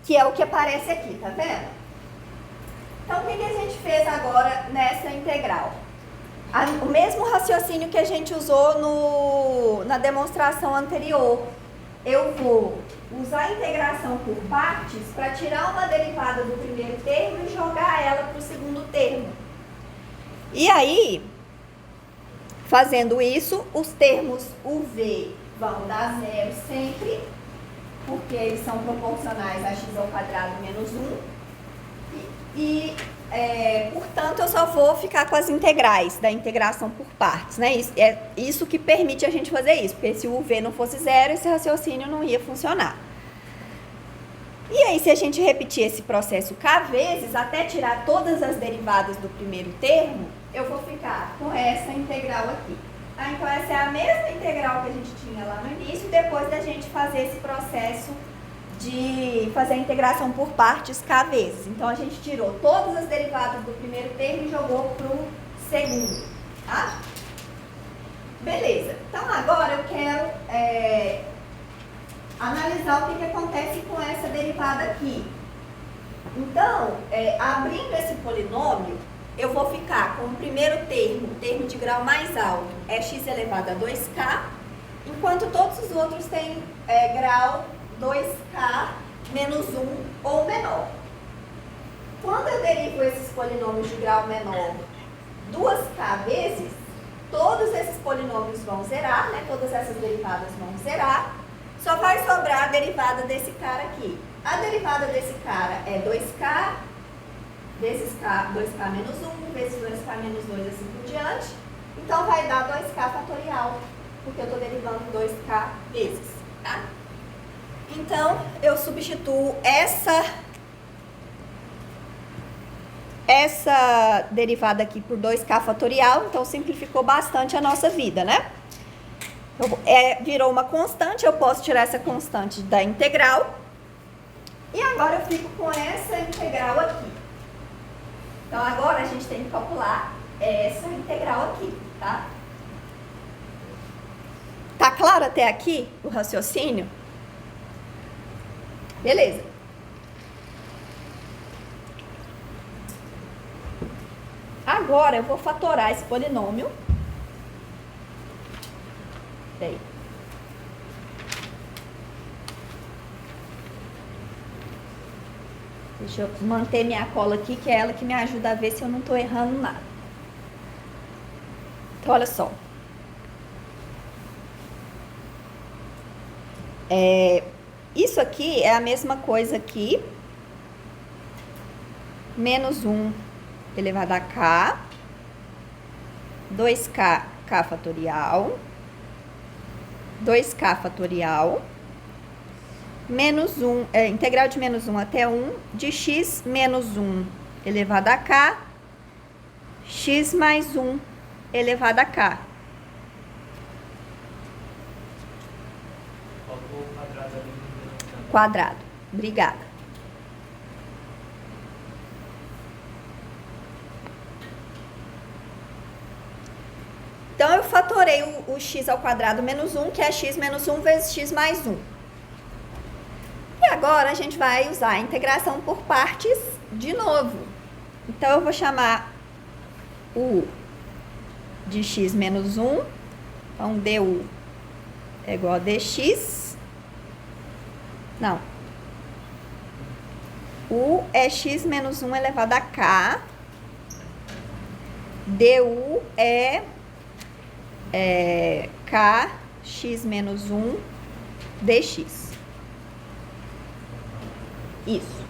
Que é o que aparece aqui, tá vendo? Então, o que a gente fez agora nessa integral? O mesmo raciocínio que a gente usou na demonstração anterior. Eu vou usar a integração por partes para tirar uma derivada do primeiro termo e jogar ela para o segundo termo. E aí, fazendo isso, os termos UV vão dar zero sempre, porque eles são proporcionais a x ao quadrado menos 1. Portanto, eu só vou ficar com as integrais da integração por partes, né? É isso que permite a gente fazer isso, porque se o UV não fosse zero, esse raciocínio não ia funcionar. E aí, se a gente repetir esse processo k vezes, até tirar todas as derivadas do primeiro termo, eu vou ficar com essa integral aqui. Então, essa é a mesma integral que a gente tinha lá no início, depois da gente fazer esse processo de fazer a integração por partes k vezes. Então, a gente tirou todas as derivadas do primeiro termo e jogou para o segundo, tá? Beleza. Então, agora eu quero analisar o que acontece com essa derivada aqui. Então, abrindo esse polinômio, eu vou ficar com o primeiro termo, o termo de grau mais alto, é x elevado a 2k, enquanto todos os outros têm grau 2k menos 1 ou menor. Quando eu derivo esses polinômios de grau menor 2k vezes, todos esses polinômios vão zerar, né? Todas essas derivadas vão zerar. Só vai sobrar a derivada desse cara aqui. A derivada desse cara é 2k vezes k, 2k menos 1, vezes 2k menos 2, assim por diante. Então, vai dar 2k fatorial, porque eu estou derivando 2k vezes, tá? Então, eu substituo essa derivada aqui por 2k fatorial, então simplificou bastante a nossa vida, né? Virou uma constante, eu posso tirar essa constante da integral. E agora eu fico com essa integral aqui. Então, agora a gente tem que calcular essa integral aqui, tá? Tá claro até aqui o raciocínio? Beleza. Agora eu vou fatorar esse polinômio. Daí. Deixa eu manter minha cola aqui, que é ela que me ajuda a ver se eu não estou errando nada. Então, olha só. Isso aqui é a mesma coisa aqui. Menos 1 elevado a k. 2k, k fatorial. 2k fatorial. Menos 1, integral de menos 1 até 1 de x menos 1 elevado a k, x mais 1 elevado a k. Faltou o quadrado ali no Quadrado. Obrigada. Então, eu fatorei o x ao quadrado menos 1, que é x menos 1 vezes x mais 1. E agora, a gente vai usar a integração por partes de novo. Então, eu vou chamar u de x menos 1. Então, du é igual a dx. Não. U é x menos 1 elevado a k. Du é k x menos 1 dx. Isso.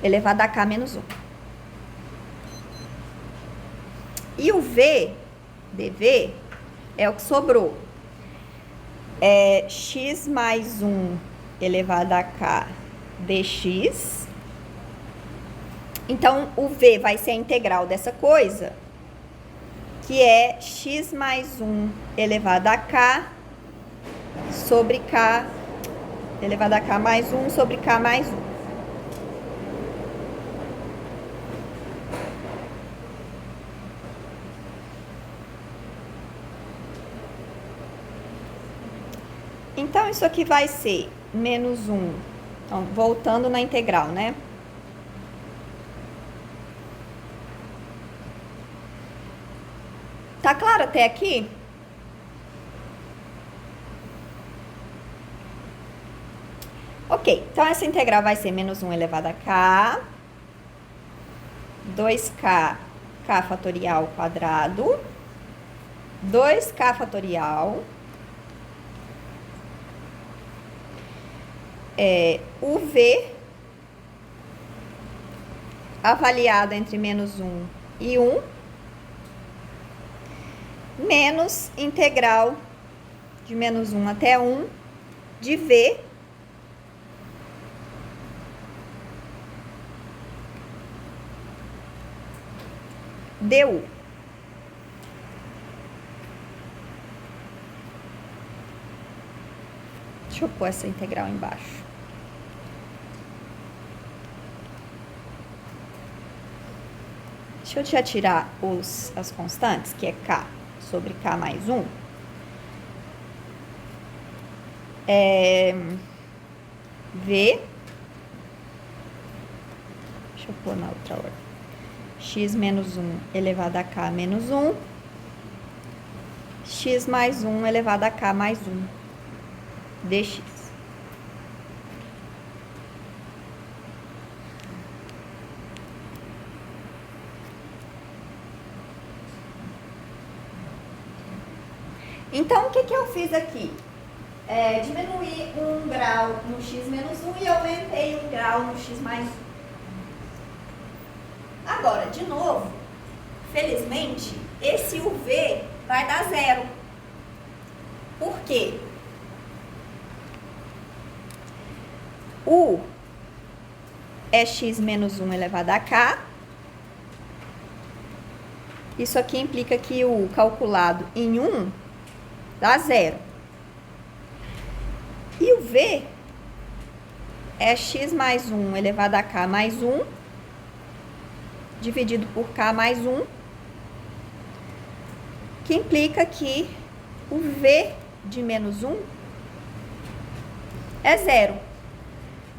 Elevado a k menos 1. E o v, dv, é o que sobrou. É x mais 1 elevado a k dx. Então, o v vai ser a integral dessa coisa, que é x mais 1 elevado a k sobre k elevado a k mais 1 sobre k mais 1. Então, isso aqui vai ser menos 1. Então, voltando na integral, né? Tá claro até aqui? Ok, então essa integral vai ser menos 1 elevado a k, 2k, k fatorial ao quadrado, 2k fatorial, o v avaliado entre menos 1 e 1, menos integral de menos 1 até 1 de v du. Deixa eu pôr essa integral embaixo. Deixa eu já tirar as constantes, que é k sobre k mais 1. V. Deixa eu pôr na outra ordem. X menos 1 elevado a k menos 1. X mais 1 elevado a k mais 1. Dx. Então, o que eu fiz aqui? Diminuí 1 grau no x menos 1 e aumentei 1 grau no x mais 1. Agora, de novo, felizmente, esse UV vai dar 0. Por quê? U é x menos 1 elevado a k. Isso aqui implica que o U calculado em 1 dá 0. E o V é x mais 1 elevado a k mais 1, dividido por k mais 1, que implica que o V de menos 1 é 0.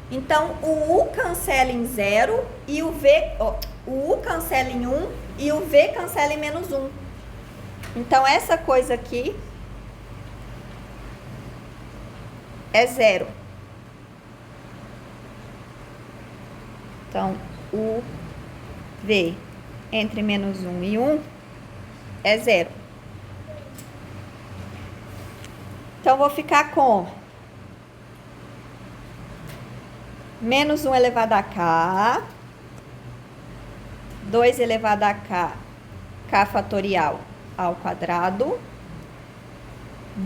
Então, o U cancela em 0 e o U cancela em 1 e o V cancela em menos 1. Então, essa coisa aqui é 0. Então, o V entre menos 1 e 1 é 0. Então, vou ficar com menos 1 elevado a k, 2 elevado a k, k fatorial ao quadrado,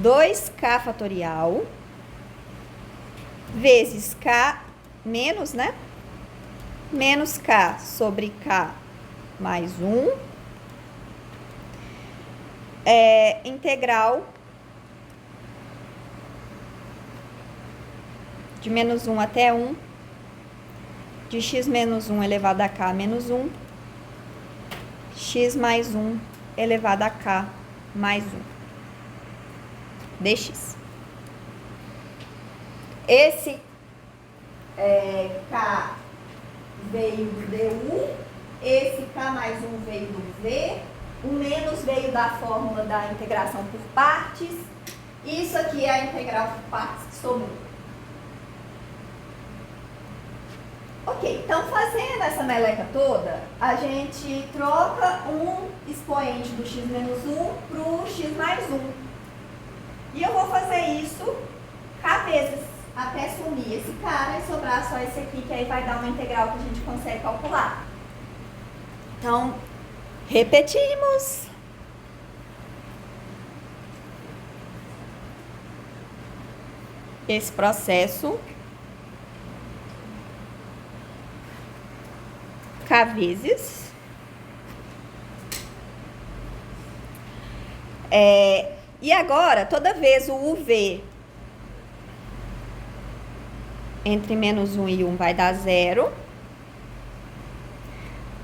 2k fatorial, vezes k menos, né? Menos k sobre k mais 1, integral de menos 1 até 1, de x menos 1 elevado a k menos 1, x mais 1 elevado a k mais 1 dx. Esse k veio do du, esse k mais 1 veio do v, o menos veio da fórmula da integração por partes, isso aqui é a integral por partes que sobrou. Ok, então fazendo essa meleca toda, a gente troca um expoente do x menos 1 para o x mais 1. E eu vou fazer isso k vezes, até sumir esse cara e sobrar só esse aqui, que aí vai dar uma integral que a gente consegue calcular. Então, repetimos. Esse processo k vezes e agora, toda vez o UV entre menos 1 e 1 vai dar 0,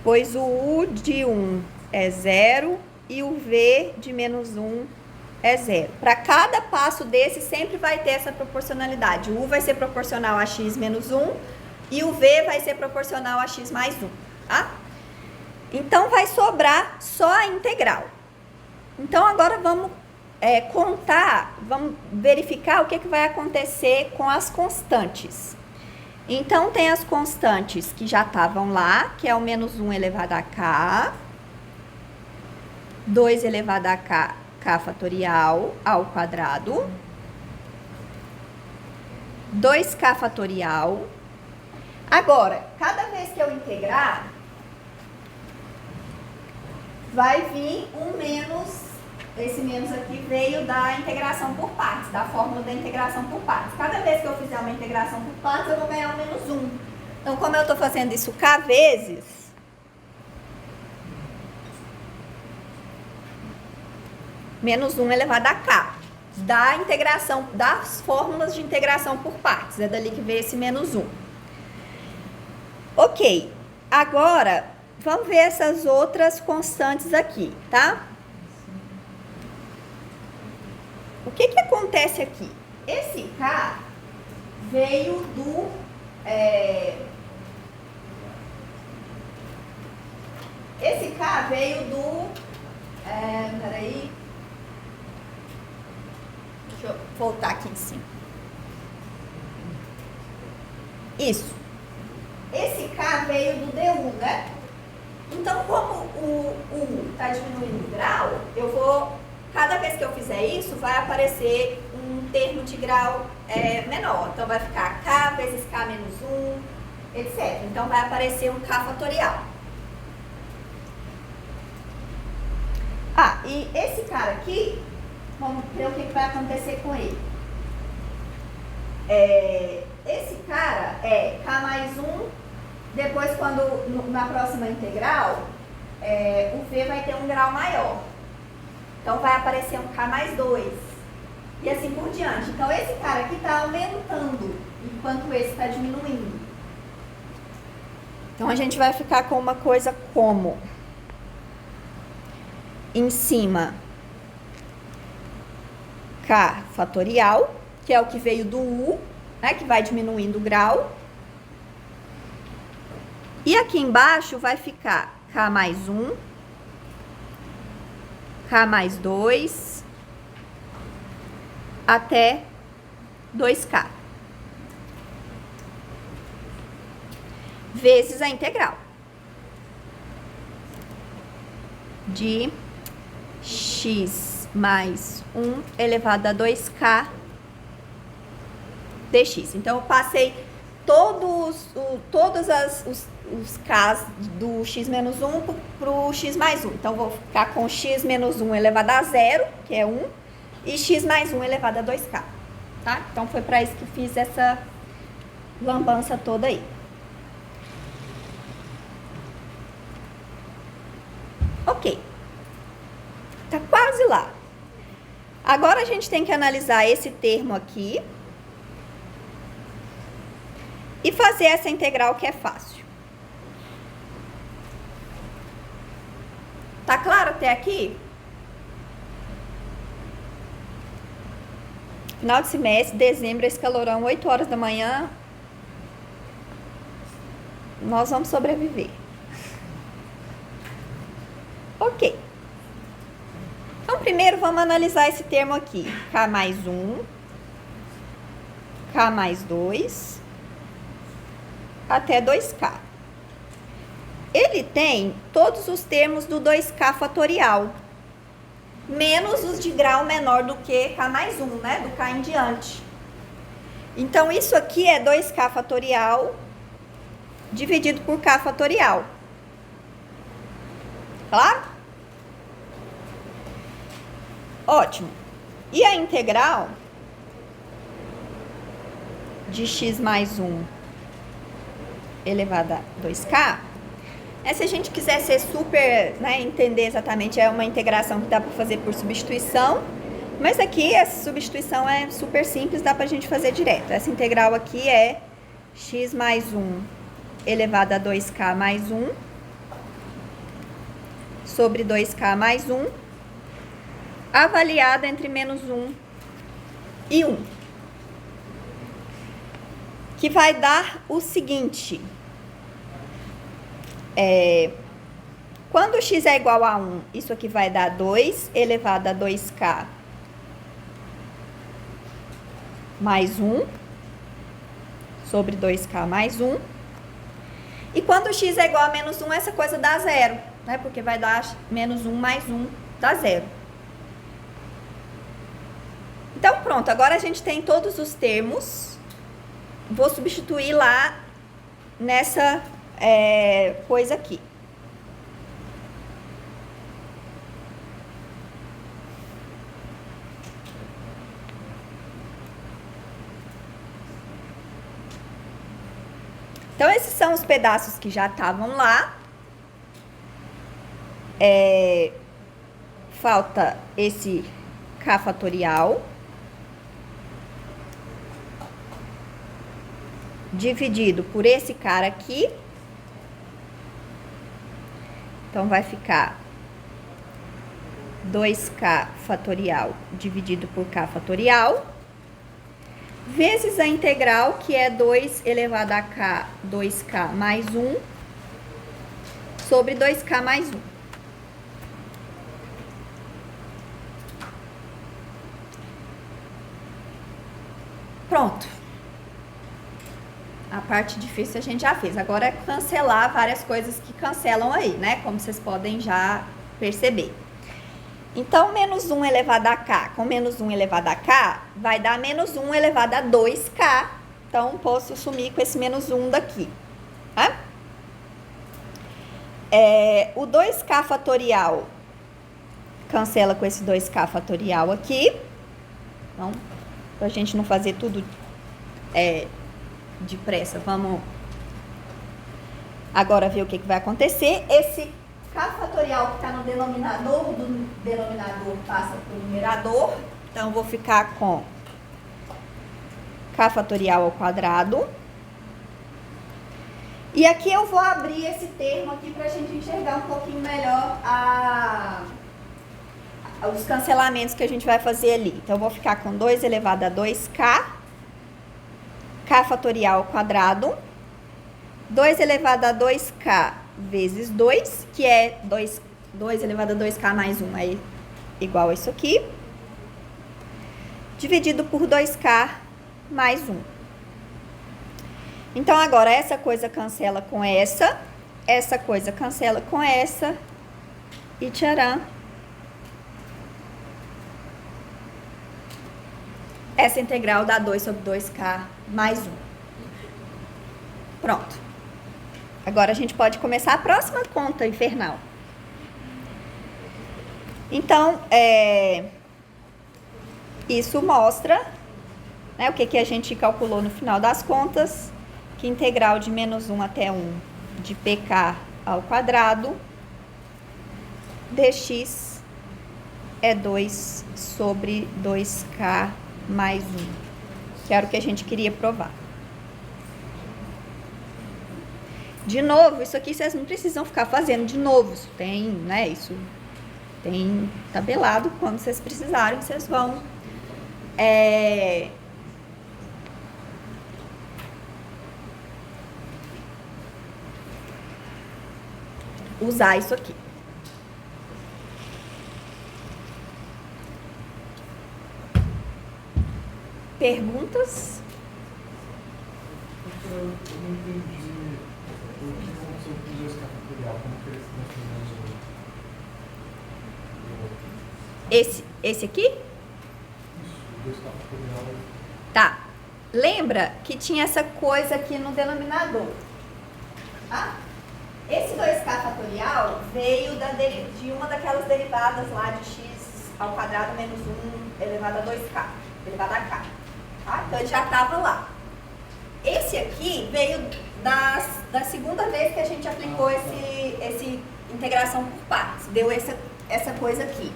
pois o U de 1 é 0 e o V de menos 1 é 0. Para cada passo desse, sempre vai ter essa proporcionalidade. O U vai ser proporcional a x menos 1 e o V vai ser proporcional a x mais 1. Tá? Então, vai sobrar só a integral. Então, agora vamos contar, vamos verificar o que vai acontecer com as constantes. Então, tem as constantes que já estavam lá, que é o menos 1 elevado a k, 2 elevado a k, k fatorial ao quadrado, 2k fatorial. Agora, cada vez que eu integrar, vai vir um menos, esse menos aqui veio da integração por partes, da fórmula da integração por partes. Cada vez que eu fizer uma integração por partes, eu vou ganhar um menos 1. Então, como eu estou fazendo isso k vezes, menos 1 elevado a k, da integração, das fórmulas de integração por partes, é dali que veio esse menos 1. Ok, agora vamos ver essas outras constantes aqui, tá? O que acontece aqui? Esse k veio do... esse k veio do... peraí. Deixa eu voltar aqui em cima. Isso. Esse k veio do du, né? Então, como o U está diminuindo o grau, eu vou... Cada vez que eu fizer isso, vai aparecer um termo de grau menor. Então, vai ficar k vezes k menos 1, etc. Então, vai aparecer um k fatorial. Ah, e esse cara aqui, vamos ver o que vai acontecer com ele. Esse cara é k mais 1, depois, na próxima integral, o v vai ter um grau maior. Então, vai aparecer um k mais 2. E assim por diante. Então, esse cara aqui está aumentando, enquanto esse está diminuindo. Então, a gente vai ficar com uma coisa como... Em cima, k fatorial, que é o que veio do U, né, que vai diminuindo o grau. E aqui embaixo vai ficar k mais 1, k mais 2, até 2k, vezes a integral de x mais 1 elevado a 2k dx. Então, eu passei todos os k's do x menos 1 para o x mais 1. Então, vou ficar com x menos 1 elevado a 0, que é 1, e x mais 1 elevado a 2k. Tá? Então, foi para isso que fiz essa lambança toda aí. Ok. Tá quase lá. Agora, a gente tem que analisar esse termo aqui e fazer essa integral que é fácil. Tá claro até aqui? Final de semestre, dezembro, esse calorão, 8 horas da manhã. Nós vamos sobreviver. Ok. Então, primeiro vamos analisar esse termo aqui. K mais 1, K mais 2, até 2K. Ele tem todos os termos do 2K fatorial, menos os de grau menor do que K mais 1, né? Do K em diante. Então, isso aqui é 2K fatorial dividido por K fatorial. Claro? Ótimo. E a integral de x mais 1 elevado a 2K, se a gente quiser ser super, né, entender exatamente, é uma integração que dá para fazer por substituição, mas aqui essa substituição é super simples, dá para a gente fazer direto. Essa integral aqui é x mais 1 elevado a 2K mais 1 sobre 2K mais 1, avaliada entre menos 1 e 1. Que vai dar o seguinte. Quando x é igual a 1, isso aqui vai dar 2 elevado a 2K mais 1 sobre 2K mais 1. E quando x é igual a menos 1, essa coisa dá zero, né? Porque vai dar menos 1 mais 1 dá zero. Então, pronto. Agora a gente tem todos os termos. Vou substituir lá nessa coisa aqui. Então, esses são os pedaços que já estavam lá. Falta esse K fatorial dividido por esse cara aqui. Então, vai ficar 2K fatorial dividido por K fatorial, vezes a integral, que é 2 elevado a K, 2K mais 1, sobre 2K mais 1. Pronto. A parte difícil a gente já fez. Agora é cancelar várias coisas que cancelam aí, né? Como vocês podem já perceber. Então, menos 1 elevado a K com menos 1 elevado a K vai dar menos 1 elevado a 2K. Então, posso sumir com esse menos 1 daqui. Tá? O 2K fatorial cancela com esse 2K fatorial aqui. Então, pra gente não fazer tudo depressa, vamos agora ver o que vai acontecer. Esse K fatorial que está no denominador, do denominador passa para o numerador. Então, eu vou ficar com K fatorial ao quadrado. E aqui eu vou abrir esse termo aqui para a gente enxergar um pouquinho melhor os cancelamentos que a gente vai fazer ali. Então, eu vou ficar com 2 elevado a 2K, K fatorial ao quadrado, 2 elevado a 2K vezes 2, que é 2 elevado a 2K mais 1, é igual a isso aqui, dividido por 2K mais 1. Então, agora, essa coisa cancela com essa coisa cancela com essa, e tcharam. Essa integral dá 2 sobre 2K mais 1. Pronto. Agora a gente pode começar a próxima conta infernal. Então, isso mostra, né, o que a gente calculou no final das contas, que integral de menos 1 até 1 de pk ao quadrado dx é 2 sobre 2k mais 1, que era o que a gente queria provar. De novo, isso aqui vocês não precisam ficar fazendo de novo, isso tem, né, isso Tem tabelado, quando vocês precisarem, vocês vão usar isso aqui. Perguntas? Eu não entendi o que aconteceu com o 2K fatorial, como que ele se transformou Esse aqui? Isso, o 2K fatorial. Tá. Lembra que tinha essa coisa aqui no denominador. Tá? Esse 2K fatorial veio de uma daquelas derivadas lá de x ao quadrado menos 1 elevado a 2K, elevado a K. Tá? Então ele já estava lá. Esse aqui veio da segunda vez que a gente aplicou esse integração por partes. Deu essa coisa aqui.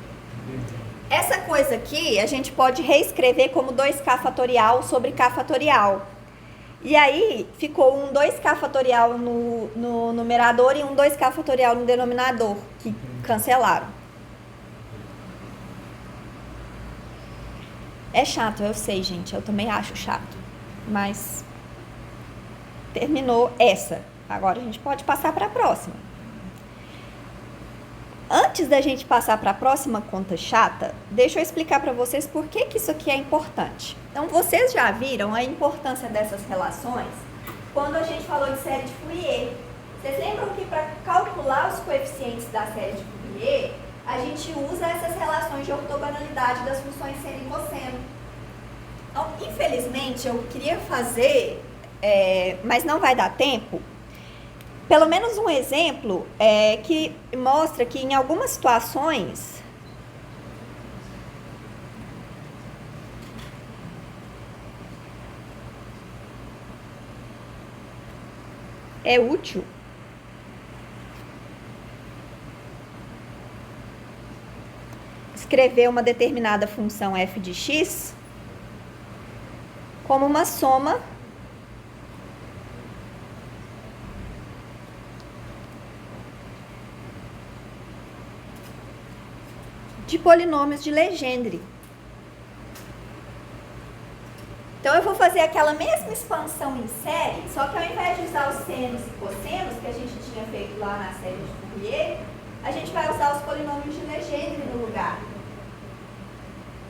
Essa coisa aqui a gente pode reescrever como 2K fatorial sobre K fatorial. E aí ficou um 2K fatorial no numerador e um 2K fatorial no denominador, que cancelaram. É chato, eu sei, gente. Eu também acho chato. Mas terminou essa. Agora a gente pode passar para a próxima. Antes da gente passar para a próxima conta chata, deixa eu explicar para vocês por que isso aqui é importante. Então, vocês já viram a importância dessas relações quando a gente falou de série de Fourier. Vocês lembram que para calcular os coeficientes da série de Fourier, a gente usa essas relações de ortogonalidade das funções seno e cosseno. Então, infelizmente, eu queria fazer, mas não vai dar tempo, pelo menos um exemplo que mostra que em algumas situações é útil escrever uma determinada função f de x como uma soma de polinômios de Legendre. Então, eu vou fazer aquela mesma expansão em série, só que ao invés de usar os senos e cossenos, que a gente tinha feito lá na série de Fourier, a gente vai usar os polinômios de Legendre no lugar.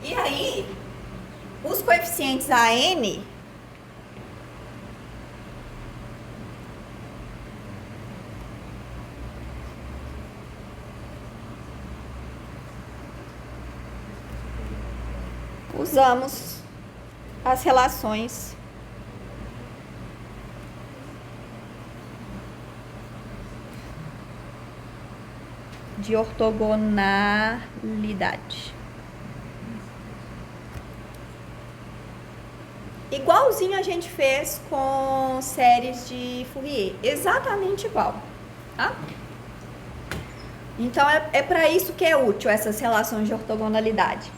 E aí, os coeficientes AN usamos as relações de ortogonalidade. Igualzinho a gente fez com séries de Fourier, exatamente igual, tá? Então, é para isso que é útil essas relações de ortogonalidade.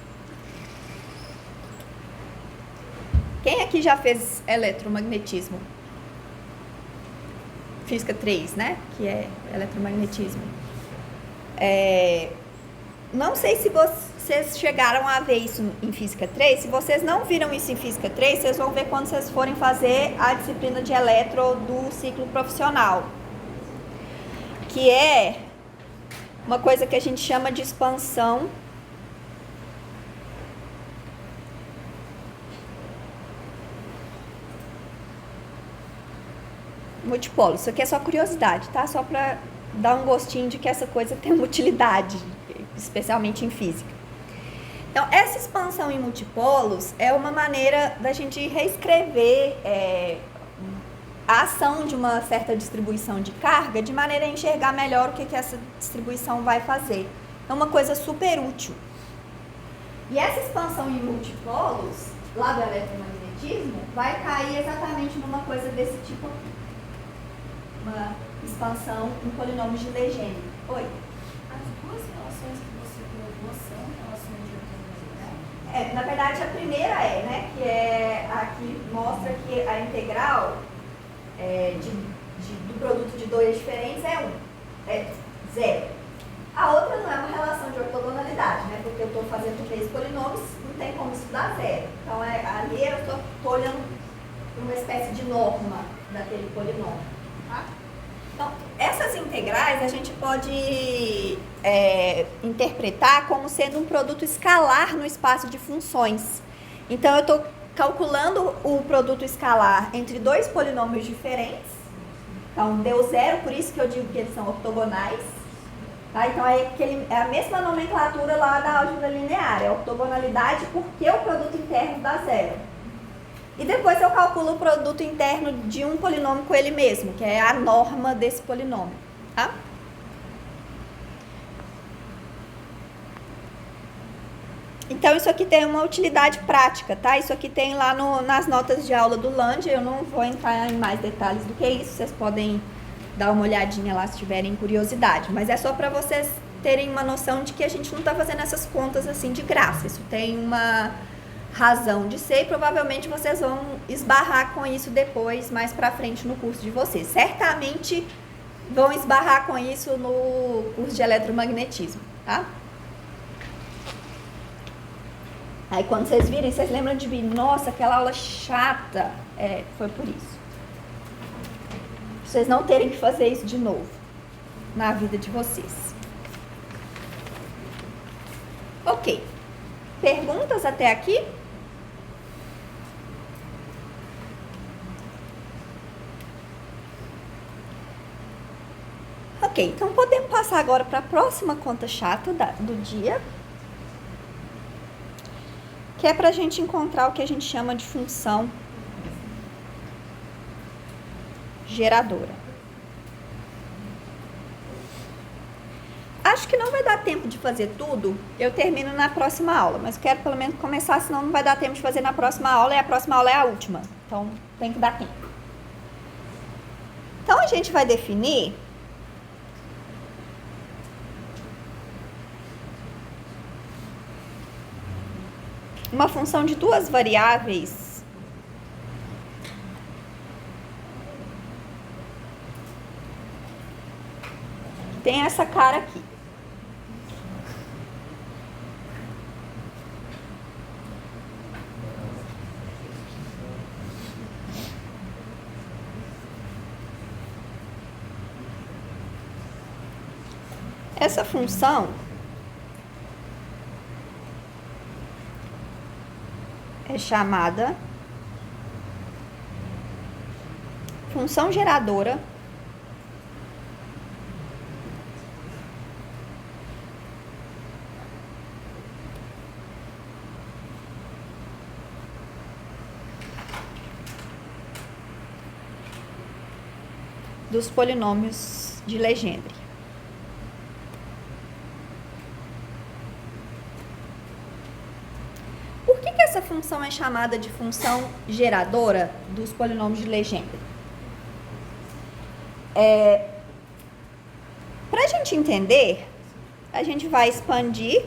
Quem aqui já fez eletromagnetismo? Física 3, né? Que é eletromagnetismo. Não sei se vocês chegaram a ver isso em Física 3. Se vocês não viram isso em Física 3, vocês vão ver quando vocês forem fazer a disciplina de eletro do ciclo profissional. Que é uma coisa que a gente chama de expansão multipolo. Isso aqui é só curiosidade, tá? Só para dar um gostinho de que essa coisa tem uma utilidade, especialmente em física. Então, essa expansão em multipolos é uma maneira da gente reescrever a ação de uma certa distribuição de carga de maneira a enxergar melhor o que essa distribuição vai fazer. É uma coisa super útil. E essa expansão em multipolos, lá do eletromagnetismo, vai cair exatamente numa coisa desse tipo aqui. Uma expansão em polinômios de Legendre. Oi? As duas relações que você colocou são relações de ortogonalidade? Na verdade, a primeira né? Que é a que mostra que a integral do produto de dois diferentes é 1. É 0. A outra não é uma relação de ortogonalidade. polinômio. Tá? Então, essas integrais a gente pode interpretar como sendo um produto escalar no espaço de funções. Então, eu estou calculando o produto escalar entre dois polinômios diferentes. Então, deu zero, por isso que eu digo que eles são ortogonais. Tá? Então, é a mesma nomenclatura lá da álgebra linear. É ortogonalidade porque o produto interno dá zero. E depois eu calculo o produto interno de um polinômio com ele mesmo, que é a norma desse polinômio. Tá? Então, isso aqui tem uma utilidade prática, tá? Isso aqui tem lá nas notas de aula do Land. Eu não vou entrar em mais detalhes do que isso. Vocês podem dar uma olhadinha lá se tiverem curiosidade. Mas é só para vocês terem uma noção de que a gente não está fazendo essas contas assim de graça. Isso tem uma razão de ser e provavelmente vocês vão esbarrar com isso depois, mais para frente no curso de vocês. Certamente vão esbarrar com isso no curso de eletromagnetismo, tá? Aí quando vocês virem, vocês lembram de mim, nossa, aquela aula chata. Foi por isso. Pra vocês não terem que fazer isso de novo na vida de vocês. Ok. Perguntas até aqui? Ok, então podemos passar agora para a próxima conta chata do dia, que é para a gente encontrar o que a gente chama de função geradora. Acho que não vai dar tempo de fazer tudo, eu termino na próxima aula, mas quero pelo menos começar, senão não vai dar tempo de fazer na próxima aula, e a próxima aula é a última, então tem que dar tempo. Então a gente vai definir uma função de duas variáveis que tem essa cara aqui. Essa função é chamada função geradora dos polinômios de Legendre. Por que essa função é chamada de função geradora dos polinômios de Legendre? Para a gente entender, a gente vai expandir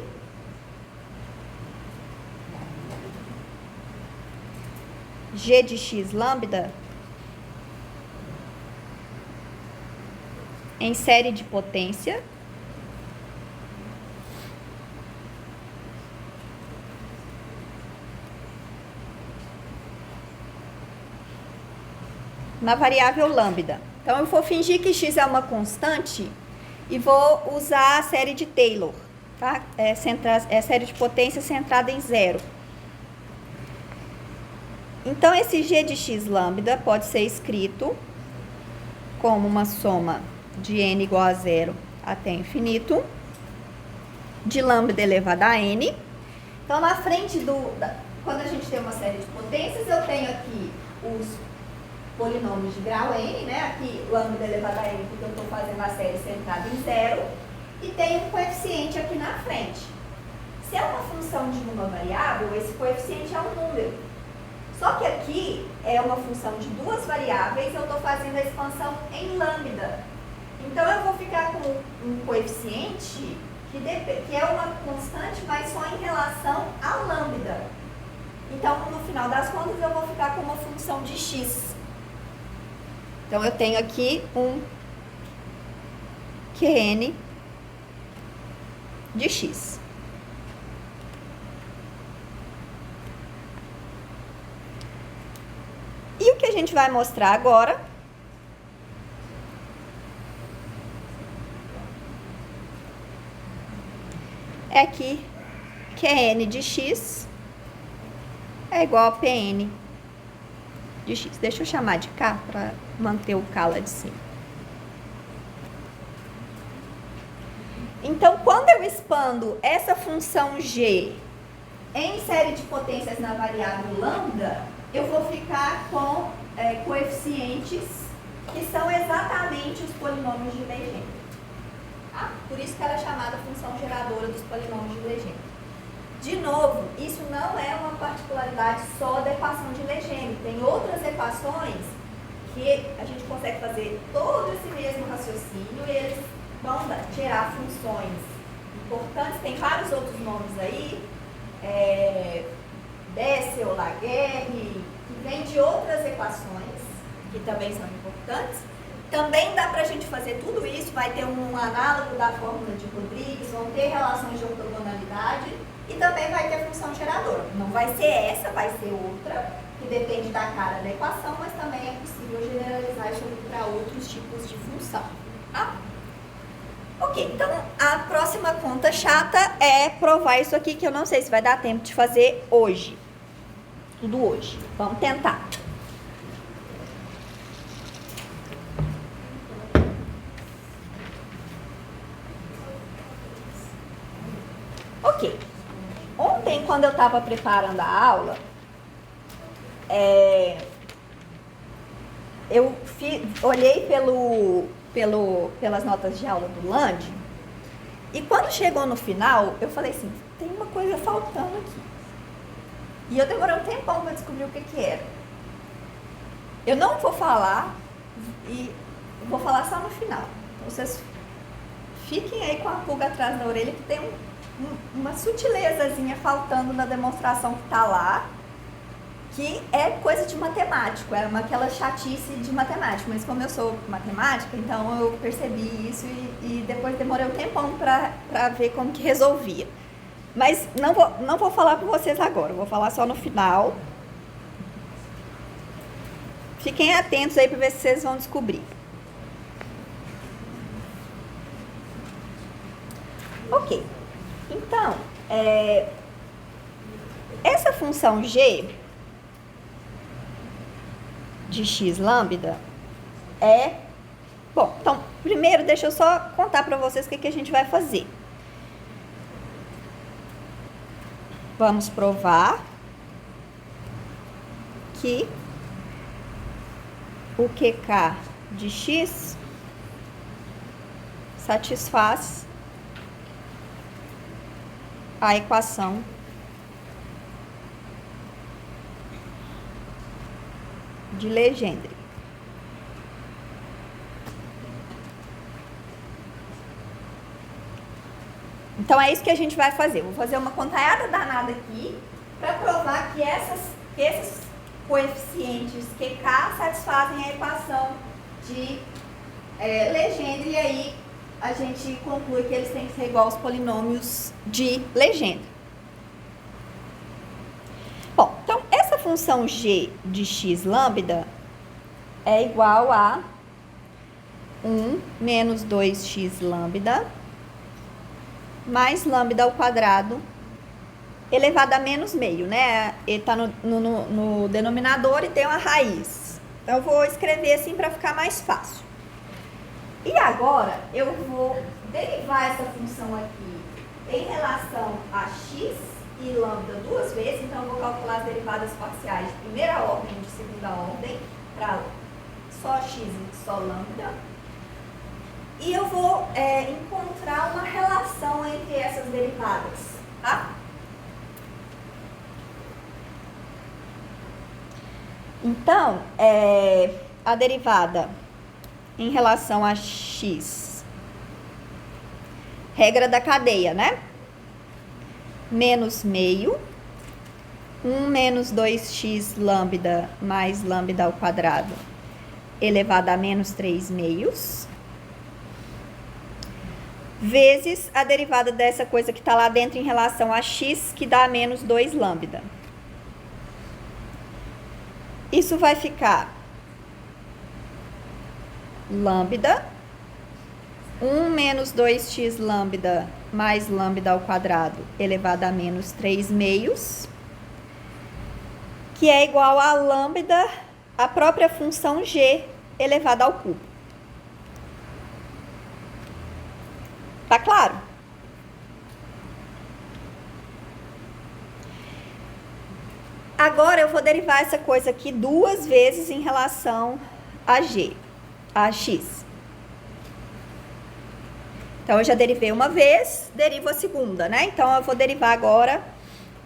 g de x lambda em série de potência na variável lambda. Então, eu vou fingir que x é uma constante e vou usar a série de Taylor, tá? É série de potência centrada em zero. Então, esse g de x lambda pode ser escrito como uma soma de n igual a zero até infinito, de lambda elevado a n. Então, na frente quando a gente tem uma série de potências, eu tenho aqui os polinômios de grau n, né? Aqui lambda elevado a n, porque eu estou fazendo a série centrada em zero, e tem um coeficiente aqui na frente. Se é uma função de uma variável, esse coeficiente é um número. Só que aqui é uma função de duas variáveis, eu estou fazendo a expansão em lambda. Então, eu vou ficar com um coeficiente que é uma constante, mas só em relação a lambda. Então, no final das contas, eu vou ficar com uma função de x. Então, eu tenho aqui um Qn de x. E o que a gente vai mostrar agora é que QN de x é igual a PN de x. Deixa eu chamar de K para manter o K lá de cima. Então, quando eu expando essa função g em série de potências na variável lambda, eu vou ficar com coeficientes que são exatamente os polinômios de Legendre. Tá? Por isso que ela é chamada função geradora dos polinômios de Legendre. De novo, isso não é uma particularidade só da equação de Legendre. Tem outras equações que a gente consegue fazer todo esse mesmo raciocínio e eles vão gerar funções importantes. Tem vários outros nomes aí, Bessel, Laguerre, que vem de outras equações, que também são importantes. Também dá para a gente fazer tudo isso, vai ter um análogo da fórmula de Rodrigues, vão ter relações de ortogonalidade e também vai ter função geradora. Não vai ser essa, vai ser outra, que depende da cara da equação, mas também é possível generalizar isso para outros tipos de função. Tá? Ok, então a próxima conta chata é provar isso aqui, que eu não sei se vai dar tempo de fazer hoje. Tudo hoje. Vamos tentar. Ok. Ontem, quando eu estava preparando a aula, eu olhei pelas notas de aula do Land, e quando chegou no final, eu falei assim, tem uma coisa faltando aqui. E eu demorei um tempão para descobrir o que era. Eu não vou falar, e vou falar só no final. Então, vocês fiquem aí com a pulga atrás da orelha, que tem uma sutilezazinha faltando na demonstração que está lá, que é coisa de matemático, era aquela chatice de matemático, mas como eu sou matemática, então eu percebi isso e depois demorei um tempão para ver como que resolvia. Mas não vou falar para vocês agora, vou falar só no final. Fiquem atentos aí para ver se vocês vão descobrir. Ok, então, essa função g de x lambda bom, então, primeiro deixa eu só contar para vocês o que a gente vai fazer. Vamos provar que o QK de x satisfaz a equação de Legendre. Então, é isso que a gente vai fazer. Vou fazer uma contaiada danada aqui para provar que esses coeficientes QK satisfazem a equação de Legendre, e aí a gente conclui que eles têm que ser igual aos polinômios de Legendre. Bom, então, essa função g de x lambda é igual a 1 menos 2x lambda mais lambda ao quadrado elevado a menos meio, né? Ele está no denominador e tem uma raiz. Então, eu vou escrever assim para ficar mais fácil. E agora, eu vou derivar essa função aqui em relação a x e lambda duas vezes. Então, eu vou calcular as derivadas parciais de primeira ordem e de segunda ordem para só x e só lambda. E eu vou encontrar uma relação entre essas derivadas, tá? Então, a derivada em relação a x, regra da cadeia, né? Menos meio, 1 menos 2x lambda mais lambda ao quadrado elevado a menos 3 meios, vezes a derivada dessa coisa que está lá dentro em relação a x, que dá menos 2 lambda. Isso vai ficar lambda 1 menos 2x lambda mais lambda ao quadrado elevado a menos 3 meios, que é igual a lambda, a própria função g elevada ao cubo. Tá claro? Agora eu vou derivar essa coisa aqui duas vezes em relação a g, a x. Então, eu já derivei uma vez, derivo a segunda, né? Então, eu vou derivar agora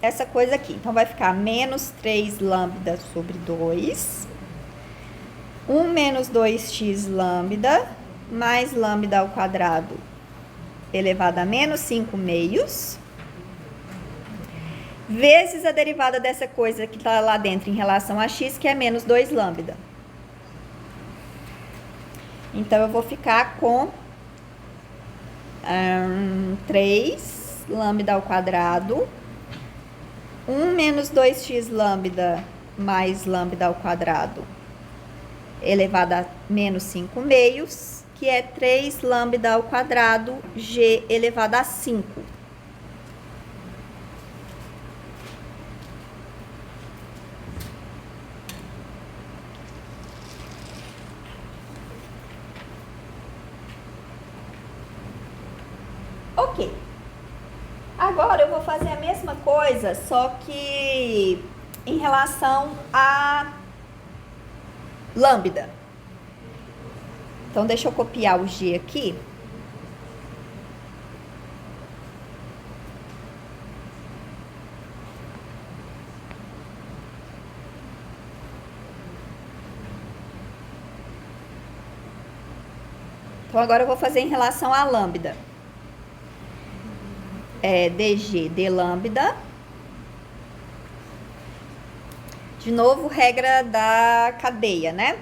essa coisa aqui. Então, vai ficar menos 3 lambda sobre 2. 1 menos 2x lambda mais lambda ao quadrado elevado a menos 5 meios. Vezes a derivada dessa coisa que está lá dentro em relação a x, que é menos 2 lambda. Então, eu vou ficar com 3 lambda ao quadrado, 1 menos 2x lambda mais lambda ao quadrado elevado a menos 5 meios, que é 3 lambda ao quadrado g elevado a 5. Ok. Agora eu vou fazer a mesma coisa, só que em relação a lambda. Então, deixa eu copiar o G aqui. Então, agora eu vou fazer em relação a lambda. dg d lambda. De novo, regra da cadeia, né?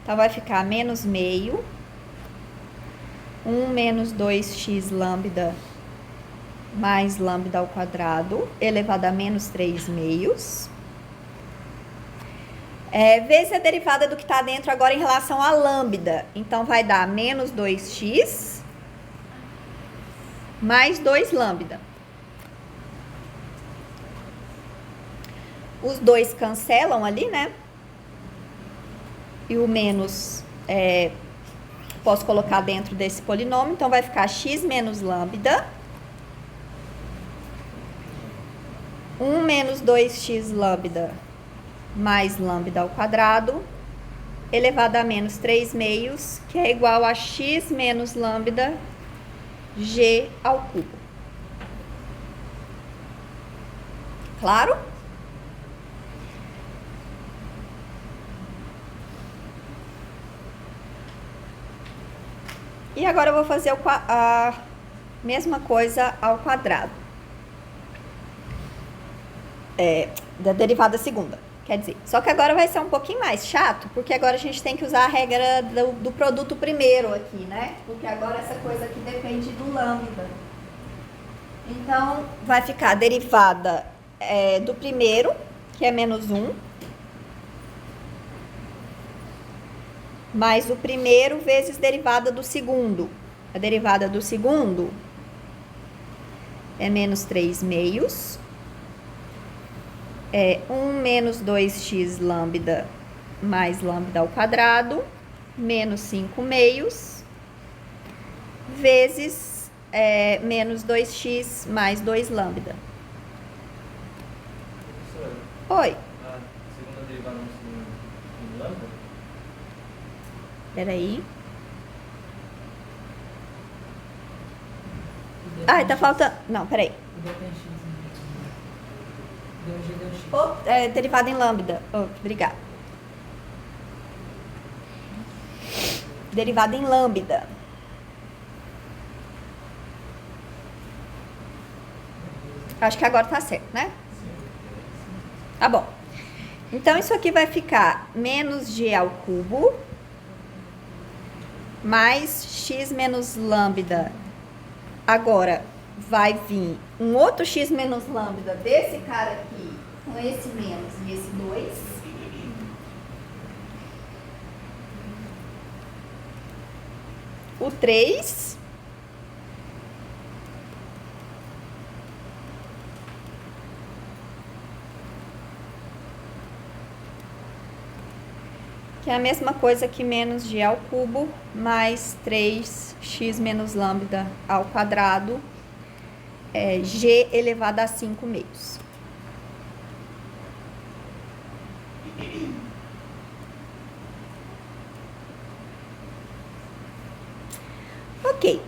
Então, vai ficar menos meio. 1 menos 2x lambda mais lambda ao quadrado elevado a menos 3 meios. Vezes a derivada do que está dentro agora em relação a lambda. Então, vai dar menos 2x mais 2 lambda. Os dois cancelam ali, né? E o menos posso colocar dentro desse polinômio. Então, vai ficar x menos lambda. 1 menos 2x lambda mais lambda ao quadrado elevado a menos 3 meios, que é igual a x menos lambda g ao cubo. Claro? E agora eu vou fazer a mesma coisa ao quadrado. Da derivada segunda. Quer dizer, só que agora vai ser um pouquinho mais chato, porque agora a gente tem que usar a regra do produto primeiro aqui, né? Porque agora essa coisa aqui depende do lambda. Então, vai ficar a derivada do primeiro, que é menos 1, mais o primeiro vezes derivada do segundo. A derivada do segundo é menos 3 meios. 1 menos 2x lambda mais lambda ao quadrado, menos 5 meios, vezes menos 2x mais 2 lambda. Professora, Oi, a segunda derivada em lambda? peraí. Tá faltando... Não, peraí. Derivada em lambda. Obrigada. Derivada em lambda. Acho que agora tá certo, né? Tá bom. Então, isso aqui vai ficar menos g ao cubo mais x menos lambda. Agora, vai vir um outro x menos lambda desse cara aqui, com esse menos e esse 2. O 3. que é a mesma coisa que menos g ao cubo mais 3x menos lambda ao quadrado, g elevado a 5 meios. Ok.